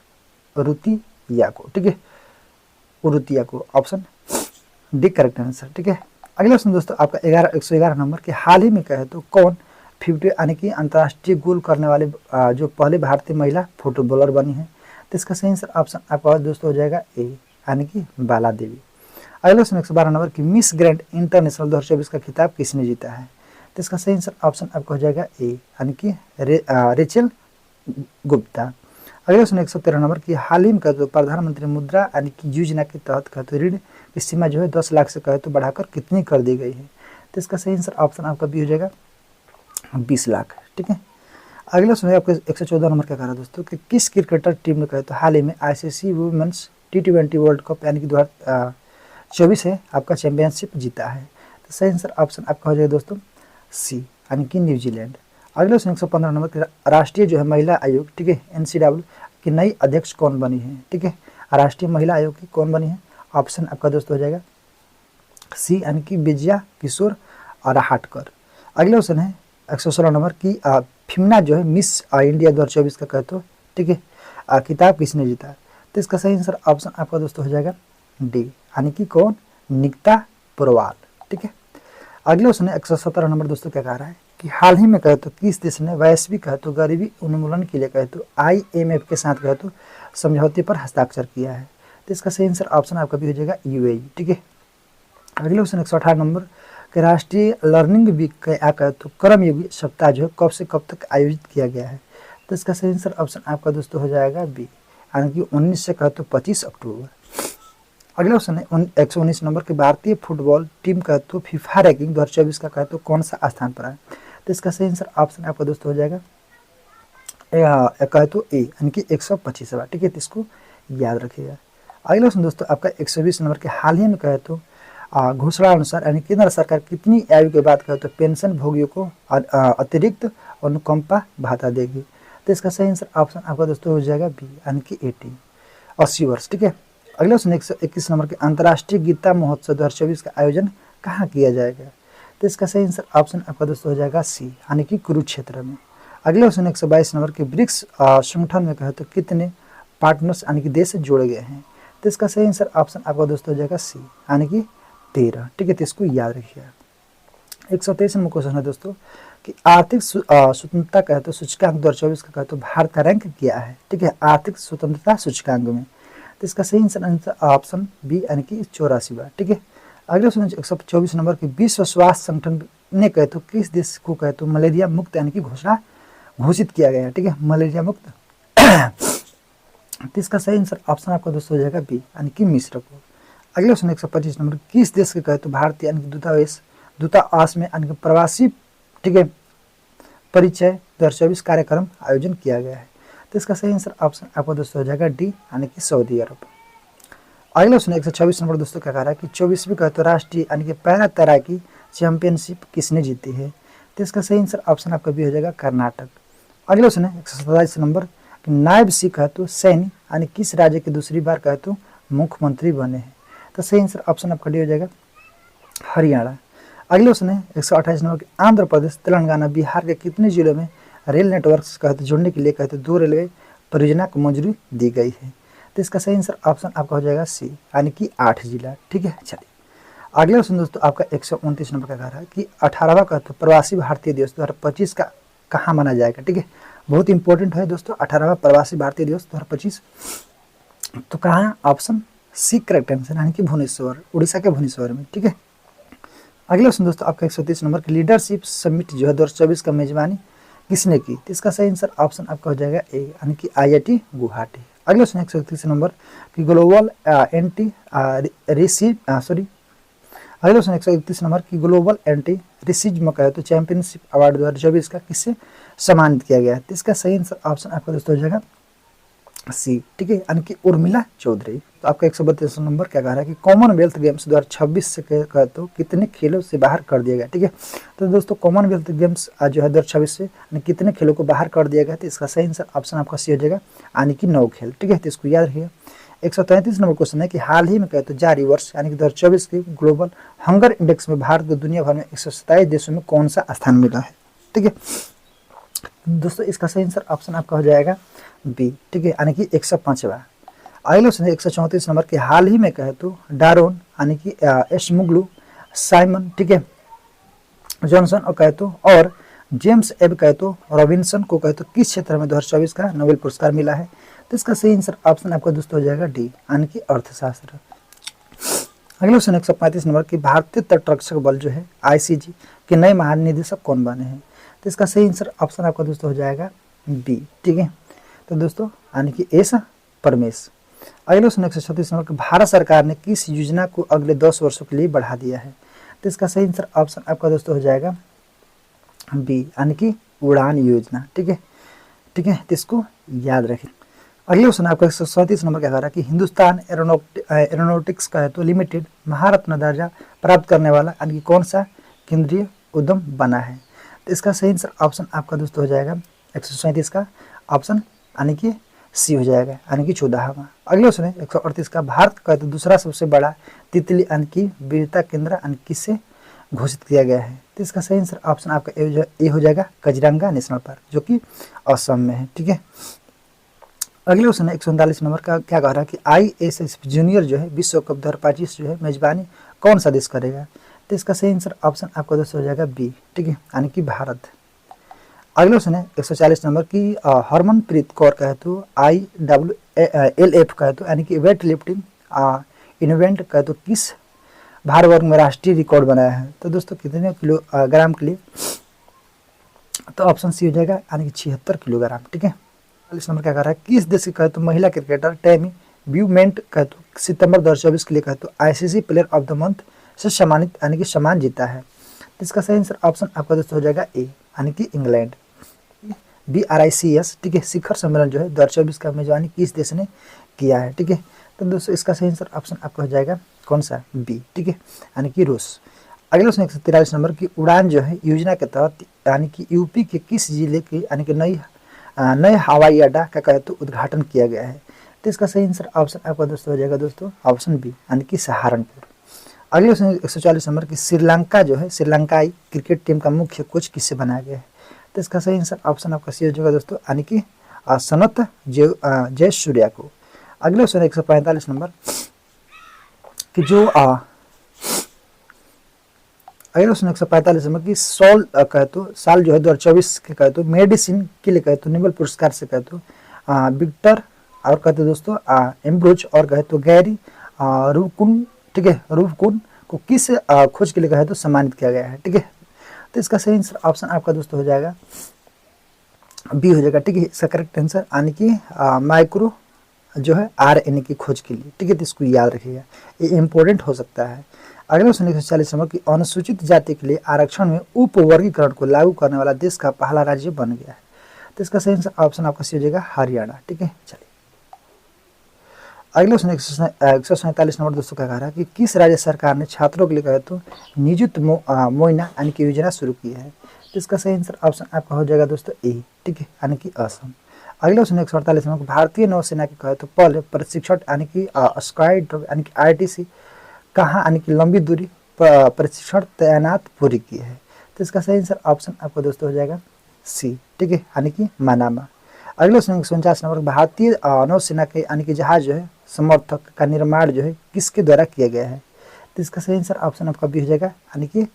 रुतिया को, ठीक है, उरुतिया को, ऑप्शन डी करेक्ट आंसर। ठीक है, अगला क्वेश्चन दोस्तों आपका 111 नंबर के हाल ही में कहे तो कौन 50 यानी कि अंतर्राष्ट्रीय गोल करने वाले जो पहले भारतीय महिला फुटबॉलर बनी है? तो इसका सही आंसर ऑप्शन आपका दोस्तों हो जाएगा ए, यानी कि बाला देवी। अगला क्वेश्चन 112 नंबर की मिस ग्रैंड इंटरनेशनल 2024 का खिताब किसने जीता है? तो इसका सही आंसर ऑप्शन आपका हो जाएगा ए, यानी कि रेचल गुप्ता। अगले क्वेश्चन 113 नंबर की हाल ही में कहे तो प्रधानमंत्री मुद्रा यानी कि योजना के तहत कहे तो ऋण की सीमा जो है 10 लाख से कहे तो बढ़ाकर कितनी कर दी गई है? तो इसका सही आंसर ऑप्शन आपका भी हो जाएगा 20 लाख। ठीक है, अगला सुनिए आपके 114 नंबर का कह रहा है दोस्तों कि किस क्रिकेटर टीम ने कहे तो हाल ही में ICC women's T20 world cup यानी कि 2024 है आपका चैंपियनशिप जीता है। तो सही आंसर ऑप्शन आपका हो जाएगा दोस्तों सी यानी कि न्यूजीलैंड। अगला क्वेश्चन 115 नंबर के राष्ट्रीय जो है महिला आयोग, ठीक है, NCW की नई अध्यक्ष कौन बनी है, ठीक है, राष्ट्रीय महिला आयोग की कौन बनी है, ऑप्शन आपका दोस्तों हो जाएगा सी यानी कि विजया किशोर और हाटकर। अगला क्वेश्चन है 116 नंबर की फिमना जो है मिस इंडिया 2024 का कहते हो, ठीक है, किताब किसने जीता, तो इसका सही आंसर ऑप्शन आपका दोस्तों हो जाएगा डी यानी कि कौन, निकिता पोरवाल, ठीक है। अगला क्वेश्चन है 117 नंबर दोस्तों क्या कह रहा है कि हाल ही में कहे तो किस देश ने वैश्विक कहे तो गरीबी उन्मूलन के लिए कहे तो IMF के साथ कहे तो समझौते पर हस्ताक्षर किया है, तो इसका सही आंसर ऑप्शन आपका भी हो जाएगा UAE, ठीक है। अगले क्वेश्चन 118 नंबर के राष्ट्रीय लर्निंग वीक का कहे तो कर्मयोगी सप्ताह जो है कब से कब तक आयोजित किया गया है, तो इसका सही आंसर ऑप्शन आपका दोस्तों हो जाएगा बी यानी कि 19 से कहे तो 25 अक्टूबर। अगला क्वेश्चन है 119 नंबर की भारतीय फुटबॉल टीम का तो फीफा रैंकिंग 2024 का कहे तो कौन सा स्थान पर है, तो इसका सही आंसर ऑप्शन आपका दोस्तों हो जाएगा कहे तो ए यानी कि 125, ठीक है, तो इसको याद रखिएगा। अगला क्वेश्चन दोस्तों आपका 120 नंबर के हाल ही में कहे तो घोषणा अनुसार यानी केंद्र सरकार कितनी आयु के बाद कहे तो पेंशन भोगियों को अतिरिक्त अनुकंपा भत्ता देगी, तो इसका सही आंसर ऑप्शन आपका दोस्तों हो जाएगा बी यानी कि 80 वर्ष, ठीक है। अगला क्वेश्चन 121 नंबर के अंतर्राष्ट्रीय गीता महोत्सव 2024 का आयोजन कहाँ किया जाएगा, तो इसका सही आंसर ऑप्शन आपका दोस्तों हो जाएगा सी यानी कि कुरुक्षेत्र में। अगला क्वेश्चन 122 नंबर के ब्रिक्स संगठन में कहे तो कितने पार्टनर्स यानी कि देश जोड़े गए हैं, तो इसका सही आंसर ऑप्शन आपका दोस्तों हो जाएगा सी यानी कि 13, ठीक है, तो इसको याद रखिएगा। 123 नंबर क्वेश्चन है दोस्तों कि आर्थिक स्वतंत्रता कहे तो सूचकांक 2024 का कहे तो भारत का रैंक किया है, ठीक है, आर्थिक स्वतंत्रता सूचकांक में, तो इसका सही आंसर ऑप्शन बी यानी कि 84, ठीक है। अगले क्वेश्चन 124 नंबर की विश्व स्वास्थ्य संगठन ने कहे तो किस देश को कहे तो मलेरिया मुक्त यानी कि घोषित किया गया है, ठीक है, मलेरिया मुक्त तो इसका सही आंसर ऑप्शन आपका दोस्तों हो जाएगा बी यानी कि मिस्र को। अगले क्वेश्चन 125 नंबर किस देश के कहे तो भारतीय यानी कि दूतावास में यानी कि प्रवासी, ठीक है, परिचय 2024 कार्यक्रम आयोजन किया गया है, तो इसका सही आंसर ऑप्शन आपका दोस्तों हो जाएगा डी यानी कि सऊदी अरब। अगला क्वेश्चन 126 नंबर दोस्तों क्या कह रहा है कि 24वीं कहे तो राष्ट्रीय यानी कि पैरा तैराकी चैंपियनशिप किसने जीती है, तो इसका सही आंसर ऑप्शन आपका भी हो जाएगा कर्नाटक। अगला क्वेश्चन है 127 नंबर नायब सी कहे तो सैनी यानी किस राज्य के दूसरी बार कहे तो मुख्यमंत्री बने हैं, तो सही आंसर ऑप्शन आपका डी हो जाएगा हरियाणा। अगले क्वेश्चन है 128 नंबर आंध्र प्रदेश, तेलंगाना, बिहार के कितने जिलों में रेल नेटवर्क कहते जोड़ने के लिए कहते 2 रेलवे परियोजना को मंजूरी दी गई है, तो इसका सही आंसर ऑप्शन आपका हो जाएगा सी यानी कि 8 जिला, ठीक है। चलिए अगला क्वेश्चन दोस्तों आपका 129 नंबर का कह रहा है कि 18वां कहते प्रवासी भारतीय दिवस 2025 का कहाँ माना जाएगा, ठीक है, बहुत इंपॉर्टेंट है दोस्तों 18वां प्रवासी भारतीय दिवस 2025, तो कहाँ, ऑप्शन सी करेक्ट आंसर यानी कि भुवनेश्वर, उड़ीसा के भुवनेश्वर में, ठीक है। अगला क्वेश्चन दोस्तों आपका 130 नंबर की लीडरशिप समिट जो है 2024 का मेजबानी किसने की, तो इसका सही आंसर ऑप्शन आपका हो जाएगा ए यानी कि IIT गुवाहाटी। अगला क्वेश्चन 131 नंबर की ग्लोबल एंटी अगला क्वेश्चन 131 नंबर की ग्लोबल एंटी रेसिज्म कहे तो चैंपियनशिप अवार्ड 2024 का किससे सम्मानित किया गया है, तो इसका सही आंसर ऑप्शन आपका दोस्तों हो जाएगा सी, ठीक है, यानी कि उर्मिला चौधरी। तो आपका 132 नंबर क्या कह रहा है कि कॉमनवेल्थ गेम्स 2026 से कह तो कितने खेलों से बाहर कर दिया गया, ठीक है, तो दोस्तों कॉमनवेल्थ गेम्स जो है 2026 से यानी कितने खेलों को बाहर कर दिया गया, तो इसका सही आंसर ऑप्शन आपका सी हो जाएगा यानी कि 9 खेल, ठीक है, तो इसको याद रखिएगा। 133 नंबर क्वेश्चन है कि हाल ही में कहे तो जारी वर्ष यानी कि 2024 के ग्लोबल हंगर इंडेक्स में भारत को दुनिया भर में 127 देशों में कौन सा स्थान मिला है, ठीक है दोस्तों, इसका सही आंसर ऑप्शन आपका हो जाएगा बी, ठीक है, यानी कि 105वां। अगला क्वेश्चन 134 नंबर के हाल ही में कहे तो डारोन यानी कि एस्मुग्लू, साइमन, ठीक है, जॉनसन और कहे तो और जेम्स एब कहे तो रॉबिन्सन को कहे तो किस क्षेत्र में 2024 का नोबेल पुरस्कार मिला है, तो इसका सही आंसर ऑप्शन आपका दोस्तों हो जाएगा डी यानी कि अर्थशास्त्र। अगला क्वेश्चन 135 नंबर की भारतीय तटरक्षक बल जो है ICG के नए महानिदेशक कौन बने हैं, तो इसका सही आंसर ऑप्शन आपका दोस्तों हो जाएगा बी, ठीक है, तो दोस्तों यानी कि एस परमेश। अगले क्वेश्चन 136 नंबर भारत सरकार ने किस योजना को अगले 10 वर्षों के लिए बढ़ा दिया है, तो इसका सही आंसर ऑप्शन आपका दोस्तों हो जाएगा बी यानी कि उड़ान योजना, ठीक है। ठीक है, तो इसको याद रखें। अगले क्वेश्चन आपका 137 नंबर क्या कह रहा है कि हिंदुस्तान एरोनॉटिक्स का है तो लिमिटेड महारत्न दर्जा प्राप्त करने वाला यानी कि कौन सा केंद्रीय उद्यम बना है। तो इसका सही आंसर ऑप्शन आपका दोस्तों हो जाएगा 137 का ऑप्शन यानी कि सी हो जाएगा, यानी कि 14वां। अगले क्वेश्चन है 138 का भारत का तो दूसरा सबसे बड़ा तितली यानी कि वीरता केंद्र यानी किससे घोषित किया गया है। तो इसका सही आंसर ऑप्शन आपका ए हो जाएगा काजीरंगा नेशनल पार्क, जो कि असम में है। ठीक है, अगले क्वेश्चन है 139 नंबर का क्या कह रहा है कि ISS जूनियर जो है विश्व कप 2025 जो है मेजबानी कौन सा देश करेगा। तो इसका सही आंसर ऑप्शन आपका दोस्तों हो जाएगा बी, ठीक है, यानी कि भारत। अगले क्वेश्चन है 140 नंबर की हरमनप्रीत कौर का है तो IWLF का है तो यानी कि वेट लिफ्टिंग इवेंट का है तो किस भार वर्ग में राष्ट्रीय रिकॉर्ड बनाया है। तो दोस्तों कितने किलोग्राम के लिए, तो ऑप्शन सी हो जाएगा यानी कि 76 किलोग्राम। ठीक है, 40 नंबर क्या कर रहा है किस देश की कहे तो महिला क्रिकेटर टैमी ब्यूमेंट कहे तो सितंबर 2024 के लिए कहे तो ICC player of the month से सम्मानित यानी कि सम्मान जीता है। तो इसका सही आंसर ऑप्शन आपका दोस्तों हो जाएगा ए, यानी कि इंग्लैंड। BRICS, ठीक है, शिखर सम्मेलन जो है 2024 का मेजबानी किस देश ने किया है। ठीक है, तो दोस्तों इसका सही आंसर ऑप्शन आपका हो जाएगा कौन सा, बी, ठीक है, यानी कि रूस। अगले क्वेश्चन 143 नंबर की उड़ान जो है योजना के तहत यानी कि यूपी के किस जिले के यानी कि नए हवाई अड्डा का कहे तो उद्घाटन किया गया है। तो इसका सही आंसर ऑप्शन आपका दोस्तों हो जाएगा दोस्तों ऑप्शन बी, यानी कि सहारनपुर। अगले क्वेश्चन 140 नंबर की श्रीलंका जो है श्रीलंकाई क्रिकेट टीम का मुख्य कोच किससे बनाया गया है। तो इसका सही आंसर ऑप्शन आपका सी हो जाएगा दोस्तों, यानी कि सनत जयसूर्या को। अगले क्वेश्चन 145 नंबर कि जो अगले क्वेश्चन 145 नंबर की कहे तो साल जो है 2024 के कहे तो मेडिसिन के लिए कहे तो नोबेल पुरस्कार से कहे तो विक्टर और कहते दोस्तों एम्ब्रोज और कहे तो गैरी रूकुन, ठीक है, रूकुन को किस खोज के लिए कहे तो सम्मानित किया गया है। ठीक है, तो इसका सही आंसर ऑप्शन आपका दोस्तों हो जाएगा बी हो जाएगा। ठीक है, इसका करेक्ट आंसर यानी कि माइक्रो जो है RNA की खोज के लिए। ठीक है, तो इसको याद रखिएगा, ये इंपॉर्टेंट हो सकता है। अगले क्वेश्चन 140 नंबर की अनुसूचित जाति के लिए आरक्षण में उपवर्गीकरण को लागू करने वाला देश का पहला राज्य बन गया है। तो इसका सही आंसर ऑप्शन आपका सी हो जाएगा हरियाणा। ठीक है, चलिए अगले क्वेश्चन 147 नंबर दोस्तों का कह रहा है कि किस राज्य सरकार ने छात्रों के लिए कहे तो नियुक्त मोइना यानी कि योजना शुरू की है। तो इसका सही आंसर ऑप्शन आपका हो जाएगा दोस्तों ए, ठीक है, यानी कि असम। अगले क्वेश्चन 148 नंबर भारतीय नौसेना के कहे तो पहले प्रशिक्षण यानी कि स्काई ड्रॉप यानी कि RTC कहाँ यानी कि लंबी दूरी प्रशिक्षण तैनात पूरी की है। तो इसका सही आंसर ऑप्शन आपको दोस्तों हो जाएगा सी, ठीक है, यानी कि मनामा। अगले क्वेश्चन 149 नंबर भारतीय नौसेना के यानी कि जहाज जो है समर्थक का निर्माण जो है किसके द्वारा किया गया है। तो इसका सही आंसर ऑप्शन आपका बी हो जाएगा, यानी कि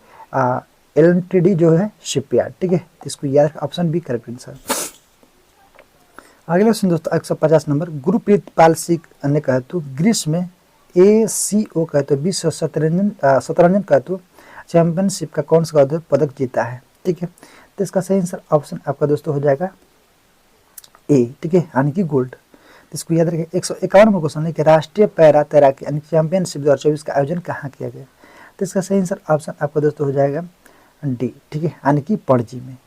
LTD जो है शिपयार्ड। ठीक है, तो इसको याद रखें, ऑप्शन बी करेक्ट आंसर। अगले क्वेश्चन दोस्तों 150 नंबर गुरप्रीत पाल सिंह ने कहा तो ग्रीस में ACO कहे तो विश्व शतरंज कहे तो चैंपियनशिप का कौन सा पदक जीता है। ठीक है, तो इसका सही आंसर ऑप्शन आपका दोस्तों हो जाएगा ए, ठीक है, यानी कि गोल्ड। तो इसको याद रखें। 151 नंबर क्वेश्चन है कि राष्ट्रीय पैरा तैराकी यानी चैंपियनशिप 2024 का आयोजन कहाँ किया गया। तो इसका सही आंसर ऑप्शन आपका दोस्तों हो जाएगा डी, ठीक है, यानी कि पणजी में।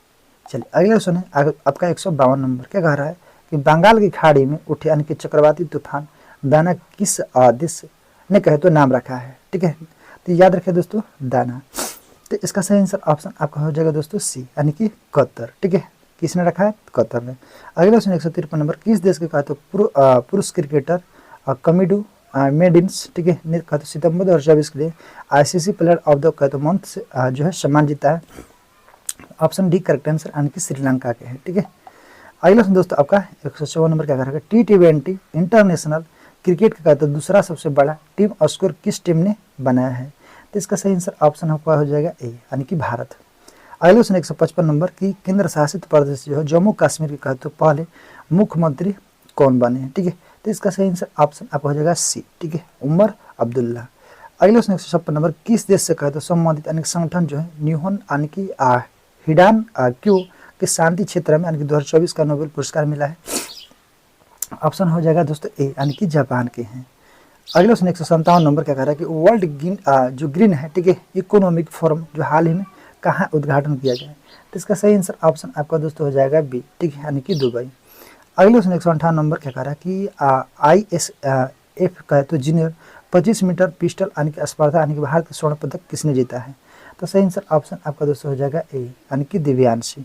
चलिए अगला क्वेश्चन है आपका 152 नंबर क्या कह रहा है कि बंगाल की खाड़ी में उठे यानी कि चक्रवाती तूफान दाना किस देश ने कहे तो नाम रखा है। ठीक है, तो याद रखें दोस्तों दाना। तो इसका सही आंसर ऑप्शन आपका हो जाएगा दोस्तों सी, यानी कि कतर। ठीक है, किसने रखा है, कतर ने। अगला क्वेश्चन 153 नंबर किस देश के कहा तो पुरुष क्रिकेटर कमिडू मेडिन्स, ठीक है, ने कहा तो सितंबर 2024 के लिए ICC प्लेयर ऑफ द कहा तो मंथ से जो है सम्मान जीता है। ऑप्शन डी करेक्ट आंसर, यानी कि श्रीलंका के हैं। ठीक है, अगला क्वेश्चन दोस्तों आपका 154 नंबर क्या करेगा T20 इंटरनेशनल क्रिकेट का तो दूसरा सबसे बड़ा टीम स्कोर किस टीम ने बनाया है। तो इसका सही आंसर ऑप्शन आपका हो जाएगा ए, यानी कि भारत। अगले क्वेश्चन 155 नंबर की केंद्र शासित प्रदेश जो है जम्मू कश्मीर के कहे तो पहले मुख्यमंत्री कौन बने हैं। ठीक है, तो इसका सही आंसर ऑप्शन आपका हो जाएगा सी, ठीक है, उमर अब्दुल्ला। अगले क्वेश्चन 156 नंबर किस देश से कहे तो संबंधित यानी संगठन जो है न्यूहन यानी कि हिडान क्यों के शांति क्षेत्र में यानी कि 2024 का नोबेल पुरस्कार मिला है। ऑप्शन हो जाएगा दोस्तों ए, यानी कि जापान के हैं। अगले क्वेश्चन 157 नंबर क्या कह रहा है कि वर्ल्ड जो ग्रीन है, ठीक है, इकोनॉमिक फोरम जो हाल ही में कहाँ उद्घाटन किया गया है। तो इसका सही आंसर ऑप्शन आपका दोस्तों हो जाएगा बी, ठीक है, यानी कि दुबई। अगले क्वेश्चन 158 नंबर क्या कह रहा है कि ISF का है तो जूनियर 25 मीटर पिस्टल यानी कि स्पर्धा यानी कि भारत का स्वर्ण पदक किसने जीता है? तो सही आंसर ऑप्शन आपका दोस्तों हो जाएगा ए यानी कि दिव्यांशी।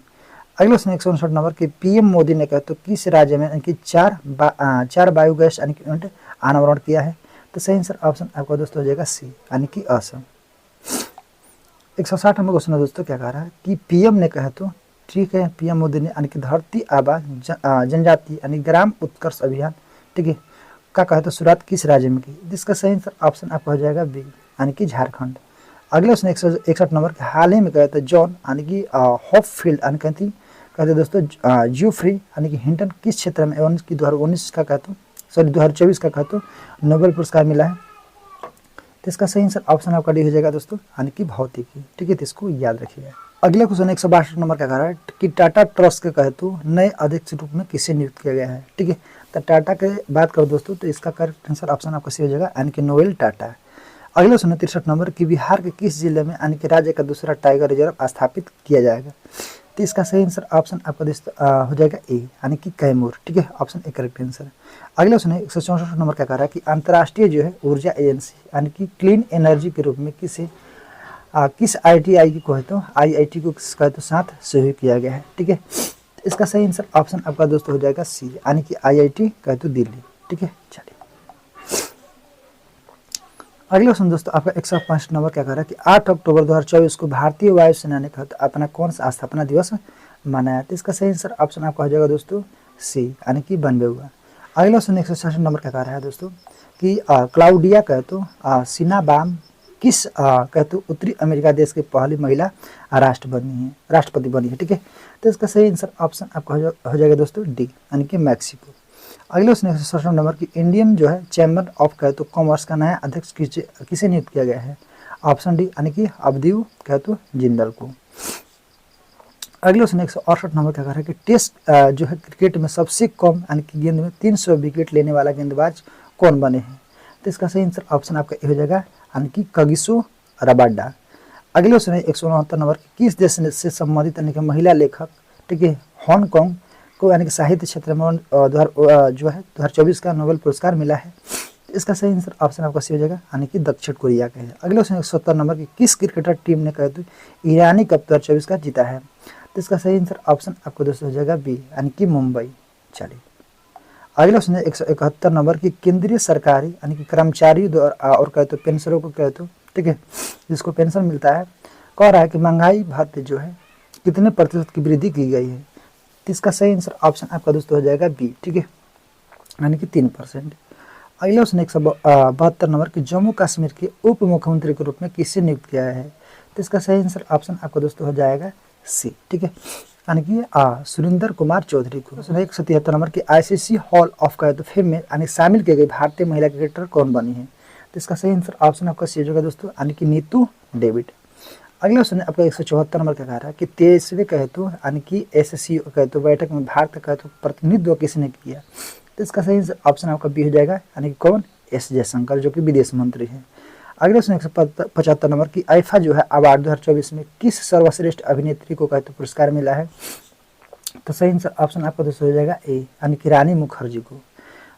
अगले क्वेश्चन 159 नंबर की पीएम मोदी ने कहा तो किस राज्य में यानी कि चार बायोगैस यानी कि यूनिट अनावरण किया है? तो सही आंसर ऑप्शन आपका दोस्तों हो जाएगा सी यानी कि असम। 160 नंबर क्वेश्चन है दोस्तों क्या कह रहा है कि पीएम ने कहा तो ठीक है, पीएम मोदी ने यानी कि धरती आबा जनजाति यानी ग्राम उत्कर्ष अभियान ठीक है का कहा तो शुरुआत किस राज्य में की? जिसका सही आंसर ऑप्शन आपका हो जाएगा बी यानी कि झारखंड। अगले उसने 161 नंबर के हाल ही में कहा था जॉन यानी कि हॉपफील्ड यानी कहते दोस्तों ज्यूफ्री यानी कि हिंटन किस क्षेत्र में 2019 का कहा तो 2024 का कहा तो नोबेल पुरस्कार मिला है? तो इसका सही आंसर ऑप्शन आपका डी हो जाएगा दोस्तों यानी कि भौतिकी ठीक है, तो इसको याद रखिएगा। अगले क्वेश्चन 162 नंबर का कह रहा है कि टाटा ट्रस्ट के कहे तो नए अध्यक्ष रूप में किसे नियुक्त किया गया है? ठीक है, तो टाटा के बात करो दोस्तों तो इसका करेक्ट आंसर ऑप्शन आपका सी हो जाएगा यानी कि नोएल टाटा। अगले क्वेश्चन 63 नंबर की बिहार के किस जिले में यानी कि राज्य का दूसरा टाइगर रिजर्व स्थापित किया जाएगा? तो इसका सही आंसर ऑप्शन आपका हो जाएगा ए यानी कि कैमूर ठीक है, ऑप्शन ए करेक्ट आंसर। अगले क्वेश्चन 164 नंबर का कह रहा है कि अंतर्राष्ट्रीय जो है ऊर्जा एजेंसी यानी कि क्लीन एनर्जी के रूप में किस ITI की कहे तो IIT को कहे तो साथ सहयोग किया गया है ठीक है, इसका सही आंसर ऑप्शन आपका दोस्तों हो जाएगा सी यानी कि IIT कहे तो दिल्ली ठीक है। चलिए अगले क्वेश्चन दोस्तों आपका 165 नंबर क्या कह रहा है कि 8 अक्टूबर 2024 को भारतीय वायुसेना ने कहा अपना कौन सा स्थापना दिवस मनाया? तो इसका सही आंसर ऑप्शन आपका हो जाएगा दोस्तों सी यानी कि 92। अगला क्वेश्चन 166 नंबर क्या कह रहा है दोस्तों कि क्लाउडिया कहे तो सिनाबाम किस कहे तो उत्तरी अमेरिका देश की पहली महिला राष्ट्रपति बनी है ठीक है, तो इसका सही आंसर ऑप्शन आपका हो जाएगा दोस्तों डी यानी कि मैक्सिको। अगले क्वेश्चन 167 नंबर की इंडियन जो है चैम्बर ऑफ कहे तो कॉमर्स का नया अध्यक्ष किसे नियुक्त किया गया है? ऑप्शन डी यानी कि अवधेव कहे तो जिंदल को। अगले क्वेश्चन 168 नंबर क्या कह रहा है कि टेस्ट जो है क्रिकेट में सबसे कम यानी कि गेंद में 300 विकेट लेने वाला गेंदबाज कौन बने हैं? तो इसका सही आंसर ऑप्शन आपका ए हो जाएगा यानी कि कगिसो रबाडा। अगले क्वेश्चन 169 नंबर की किस देश से संबंधित यानी कि महिला लेखक ठीक है हांगकांग को यानी कि साहित्य क्षेत्र में जो है 2024 का नोबेल पुरस्कार मिला है? इसका सही आंसर ऑप्शन आपका सी हो जाएगा यानी कि दक्षिण कोरिया का है। अगले क्वेश्चन 170 नंबर की किस क्रिकेटर टीम ने कहे तो ईरानी कप 2024 का जीता है? तो इसका सही आंसर ऑप्शन आपको दोस्तों हो जाएगा बी यानी कि मुंबई। चलिए अगले क्वेश्चन 171 नंबर की केंद्रीय सरकारी यानी कि कर्मचारी और कहे तो पेंशनरों को कहे तो ठीक है जिसको पेंशन मिलता है कह रहा है कि महंगाई भत्ते जो है कितने प्रतिशत की वृद्धि की गई है? तो इसका सही आंसर ऑप्शन आपका दोस्तों हो जाएगा बी ठीक है यानी कि 3%। अगले क्वेश्चन 172 नंबर की जम्मू कश्मीर के उप मुख्यमंत्री के रूप में किसे नियुक्त किया है? तो इसका सही आंसर ऑप्शन आपका दोस्तों हो जाएगा सी ठीक है यानी कि सुरेंद्र कुमार चौधरी को। 173 नंबर की ICC हॉल ऑफ कहे तो फेम में यानी शामिल किए गए भारतीय महिला क्रिकेटर कौन बनी है? तो इसका सही आंसर ऑप्शन आपका सी होगा दोस्तों यानी कि नीतू डेविड। अगले क्वेश्चन आपका 174 नंबर का कह रहा है कि 23वें कहे तो यानी कि SCO कहे तो बैठक में भारत कहे तो प्रतिनिधित्व किसने किया? तो इसका सही ऑप्शन आपका बी हो जाएगा यानी कि कौन एस जयशंकर जो कि विदेश मंत्री है। अगले क्वेश्चन 175 नंबर की आईफा जो है अवार्ड 2024 में किस सर्वश्रेष्ठ अभिनेत्री को कहे तो पुरस्कार मिला है? तो सही ऑप्शन आपका दोस्तों हो जाएगा ए यानी कि रानी मुखर्जी को।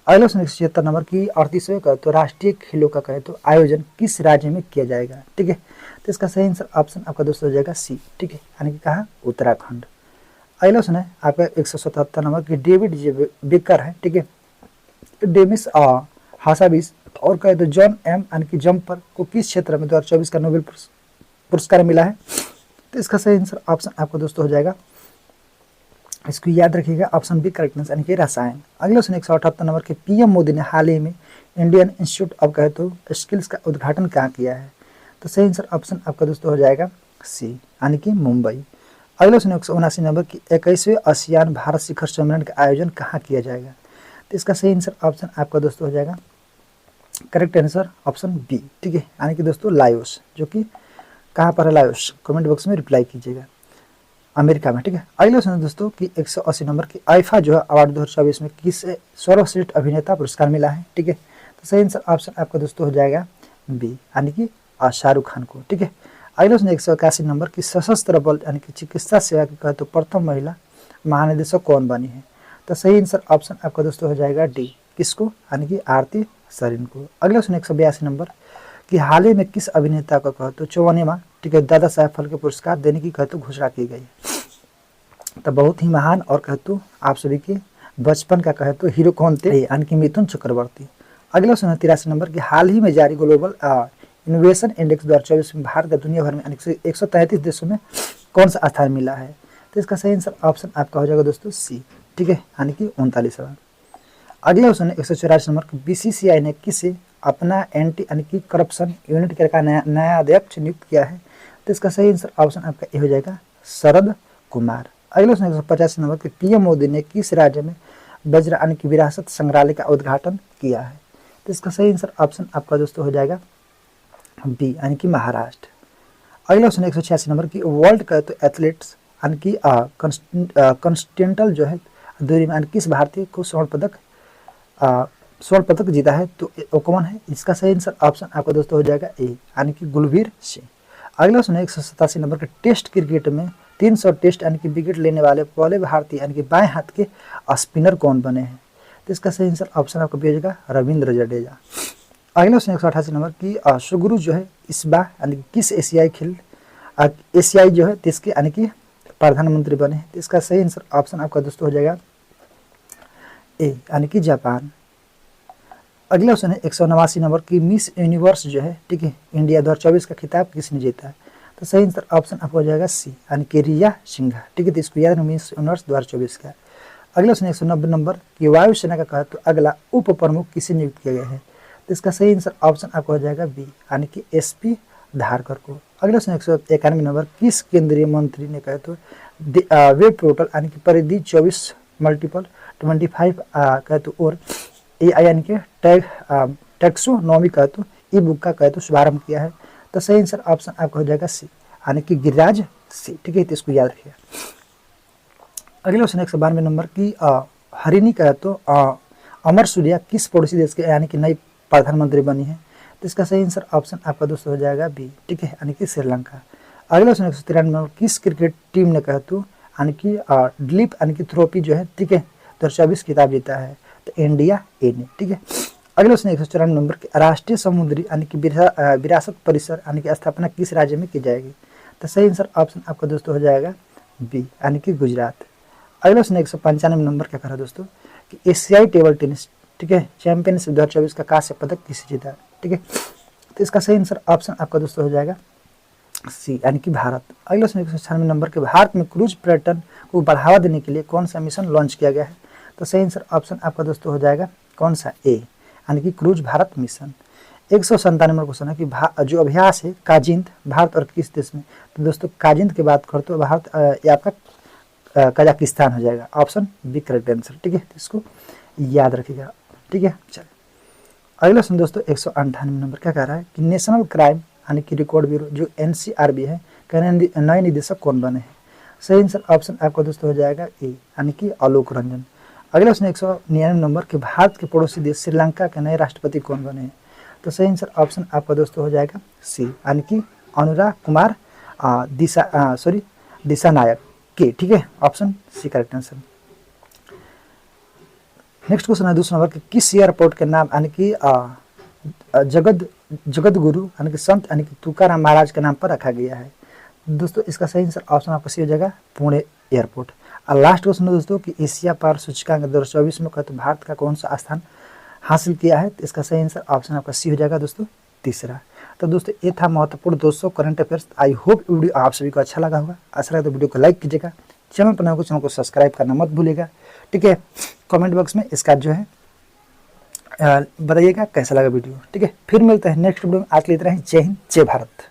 अगले क्वेश्चन 176 नंबर की 38वें कहे तो राष्ट्रीय खेलों का कहे तो आयोजन किस राज्य में किया जाएगा? ठीक है, तो इसका सही आंसर ऑप्शन आपका दोस्तों हो जाएगा सी, ठीक है, यानी कि कहाँ उत्तराखंड। अगला क्वेश्चन है आपका 177 नंबर की डेविड बेकर है, ठीक है, डेमिस हासाबिस और कहे तो जॉन एम यानी कि जम्पर को किस क्षेत्र में 2024 का नोबेल पुरस्कार मिला है? तो इसका सही आंसर ऑप्शन आपको दोस्तों हो जाएगा, इसको याद रखिएगा, ऑप्शन बी करेक्ट आंसर यानी कि रसायन। अगले क्वेश्चन 178 नंबर के पीएम मोदी ने हाल ही में इंडियन इंस्टीट्यूट ऑफ कहे तो स्किल्स का उद्घाटन कहाँ किया है? तो सही आंसर ऑप्शन आपका दोस्तों हो जाएगा सी, यानी कि मुंबई। अगले क्वेश्चन 179 नंबर की 21वें आसियान भारत शिखर सम्मेलन का आयोजन कहाँ किया जाएगा? तो इसका सही आंसर ऑप्शन आपका दोस्तों हो जाएगा करेक्ट आंसर ऑप्शन बी, ठीक है, यानी कि दोस्तों लायोस, जो कि कहाँ पर है लायोस, कमेंट बॉक्स में रिप्लाई कीजिएगा, अमेरिका में, ठीक है। अगले क्वेश्चन दोस्तों की 180 नंबर की आईफा जो है अवार्ड 2024 में किस सर्वश्रेष्ठ अभिनेता पुरस्कार मिला है? ठीक है, तो सही आंसर ऑप्शन आपका दोस्तों हो जाएगा बी, यानी कि शाहरुख खान को, ठीक है। अगले क्वेश्चन 181 नंबर की सशस्त्र बल यानी कि चिकित्सा सेवा की कहे तो प्रथम महिला महानिदेशक कौन बनी है? तो सही आंसर ऑप्शन आपका दोस्तों हो जाएगा डी, किसको, यानी कि आरती सरीन को। अगला क्वेश्चन 182 नंबर कि हाल ही में किस अभिनेता को कहते 54वां ठीक है दादा साहब फाल्के पुरस्कार देने की कहते घोषणा की गई। तो बहुत ही महान और कहते आप सभी के बचपन का कहते हीरो कौन थे, यानी कि मिथुन चक्रवर्ती। अगला क्वेश्चन 83 नंबर कि हाल ही में जारी ग्लोबल इनोवेशन इंडेक्स 2024 में भारत का दुनिया भर में 133 देशों में कौन सा स्थान मिला है। तो इसका सही आंसर ऑप्शन आपका हो जाएगा दोस्तों सी, ठीक है, यानी कि 39वां। अगला क्वेश्चन 184 नंबर बीसीसीआई ने किसे अपना एंटी यानी कि करप्शन यूनिट का नया अध्यक्ष नियुक्त किया है। तो इसका सही आंसर ऑप्शन आपका ए हो जाएगा शरद कुमार। अगला क्वेश्चन 185 नंबर कि पीएम मोदी ने किस राज्य में वज्र यानी कि विरासत संग्रहालय का उद्घाटन किया है। तो इसका सही आंसर ऑप्शन आपका दोस्तों हो जाएगा बी, यानी कि महाराष्ट्र। अगला क्वेश्चन 186 नंबर की वर्ल्ड का तो एथलीट्स यानी कि कॉन्स्टेंटल जो है दूरी में किस भारतीय को स्वर्ण पदक जीता है। तो वो कौन है, इसका सही आंसर ऑप्शन आपका दोस्तों हो जाएगा ए, यानी कि गुलवीर सिंह। अगला क्वेश्चन 187 नंबर के टेस्ट क्रिकेट में 300 टेस्ट यानी कि विकेट लेने वाले पहले भारतीय यानी कि बाएं हाथ के स्पिनर कौन बने हैं। तो इसका सही आंसर ऑप्शन आपको भी हो जाएगा रविंद्र जडेजा। अगला क्वेश्चन 188 नंबर की सुगुरु जो है इस बार यानी कि किस एशियाई जो है इसके यानी कि प्रधानमंत्री बने हैं। तो इसका सही आंसर ऑप्शन आपका दोस्तों हो जाएगा ए, यानी कि जापान। अगला क्वेश्चन है 189 नंबर की मिस यूनिवर्स जो है ठीक है इंडिया 2024 का खिताब किसने जीता है। तो सही आंसर ऑप्शन आपको हो जाएगा सी, यानी कि रिया सिंघा, ठीक है। तो इसको याद रखना मिस यूनिवर्स 2024 का। अगला क्वेश्चन 190 नंबर की वायुसेना का कहा तो अगला उप प्रमुख किसे नियुक्त किया गया है। तो इसका सही आंसर ऑप्शन आपको हो जाएगा बी, यानी कि एसपी धारकर को। अगला क्वेश्चन 191 नंबर किस केंद्रीय मंत्री ने कहा तो वेब पोर्टल यानी कि परिधि 24/25 कह तो और AI यानी कि टैक्सोनॉमी कह तो ई बुक का कह तो शुभारंभ किया है। तो सही आंसर ऑप्शन आपका हो जाएगा सी, यानी कि गिरिराज सी, ठीक है। तो इसको याद रखिएगा। अगला क्वेश्चन 192 नंबर की हरिणी कह तो अमर सूर्या किस पड़ोसी देश के यानी कि नई प्रधानमंत्री बनी है। तो इसका सही आंसर ऑप्शन आपका दोस्तों हो जाएगा बी, ठीक है, यानी कि श्रीलंका। अगला क्वेश्चन 193 नंबर किस क्रिकेट टीम ने कहा तो यानी कि दिलीप यानी कि थ्रोपी जो है ठीक है 2024 खिताब जीता है। तो इंडिया ए ने, ठीक है। अगला क्वेश्चन 194 नंबर की राष्ट्रीय समुद्री यानी कि विरासत परिसर यानी कि स्थापना किस राज्य में की जाएगी। तो सही आंसर ऑप्शन आपका दोस्तों हो जाएगा बी, यानी कि गुजरात। अगला क्वेश्चन 195 नंबर क्या करा दोस्तों कि एशियाई टेबल टेनिस ठीक है चैंपियनशिप 2024 का कांस्य पदक किसे जीता, ठीक है। तो इसका सही आंसर ऑप्शन आपका दोस्तों हो जाएगा सी, यानी कि भारत। अगला क्वेश्चन 196 नंबर के भारत में क्रूज पर्यटन को बढ़ावा देने के लिए कौन सा मिशन लॉन्च किया गया है। तो सही आंसर ऑप्शन आपका दोस्तों हो जाएगा कौन सा ए, यानी कि cruise Bharat mission. 197 number question है कि जो अभ्यास है काजिंद भारत और किस देश में। तो दोस्तों काजिंद की बात करते हो भारत ये आपका कजाकिस्तान हो जाएगा, ऑप्शन बी करेक्ट आंसर, ठीक है। तो इसको याद रखिएगा, ठीक है। चलिए अगला क्वेश्चन दोस्तों 198 नंबर क्या कह रहा है कि नेशनल क्राइम यानी कि रिकॉर्ड ब्यूरो जो NCRB है कहने नए निदेशक कौन बने हैं। सही आंसर ऑप्शन आपका दोस्तों हो जाएगा ए, यानी कि आलोक रंजन। अगला क्वेश्चन 199 नंबर के भारत के पड़ोसी देश श्रीलंका के नए राष्ट्रपति कौन बने हैं। तो सही आंसर ऑप्शन आपका दोस्तों हो जाएगा सी, यानी कि अनुराग कुमार दिशा नायक के, ठीक है, option C correct answer. Next question है दूसरा नंबर कि किस एयरपोर्ट के नाम यानी कि जगत गुरु यानी कि संत यानी कि तुकाराम महाराज के नाम पर रखा गया है। दोस्तों इसका सही आंसर ऑप्शन आपका सी हो जाएगा पुणे एयरपोर्ट। और लास्ट क्वेश्चन है दोस्तों कि एशिया पार सूचकांक 2024 में कहते भारत का कौन सा स्थान हासिल किया है। तो इसका सही आंसर ऑप्शन आपका सी हो जाएगा दोस्तों तीसरा। तो दोस्तों ये था महत्वपूर्ण 200 current affairs. I hope video आप सभी को अच्छा लगा होगा। अच्छा लगा तो वीडियो को लाइक कीजिएगा, चैनल पर नए हो चैनल को सब्सक्राइब करना मत भूलिएगा, ठीक है। कमेंट बॉक्स में इसका जो है बताइएगा कैसा लगा वीडियो, ठीक है। फिर मिलते हैं नेक्स्ट वीडियो में। आज के लिए इतना ही। जय हिंद, जय भारत।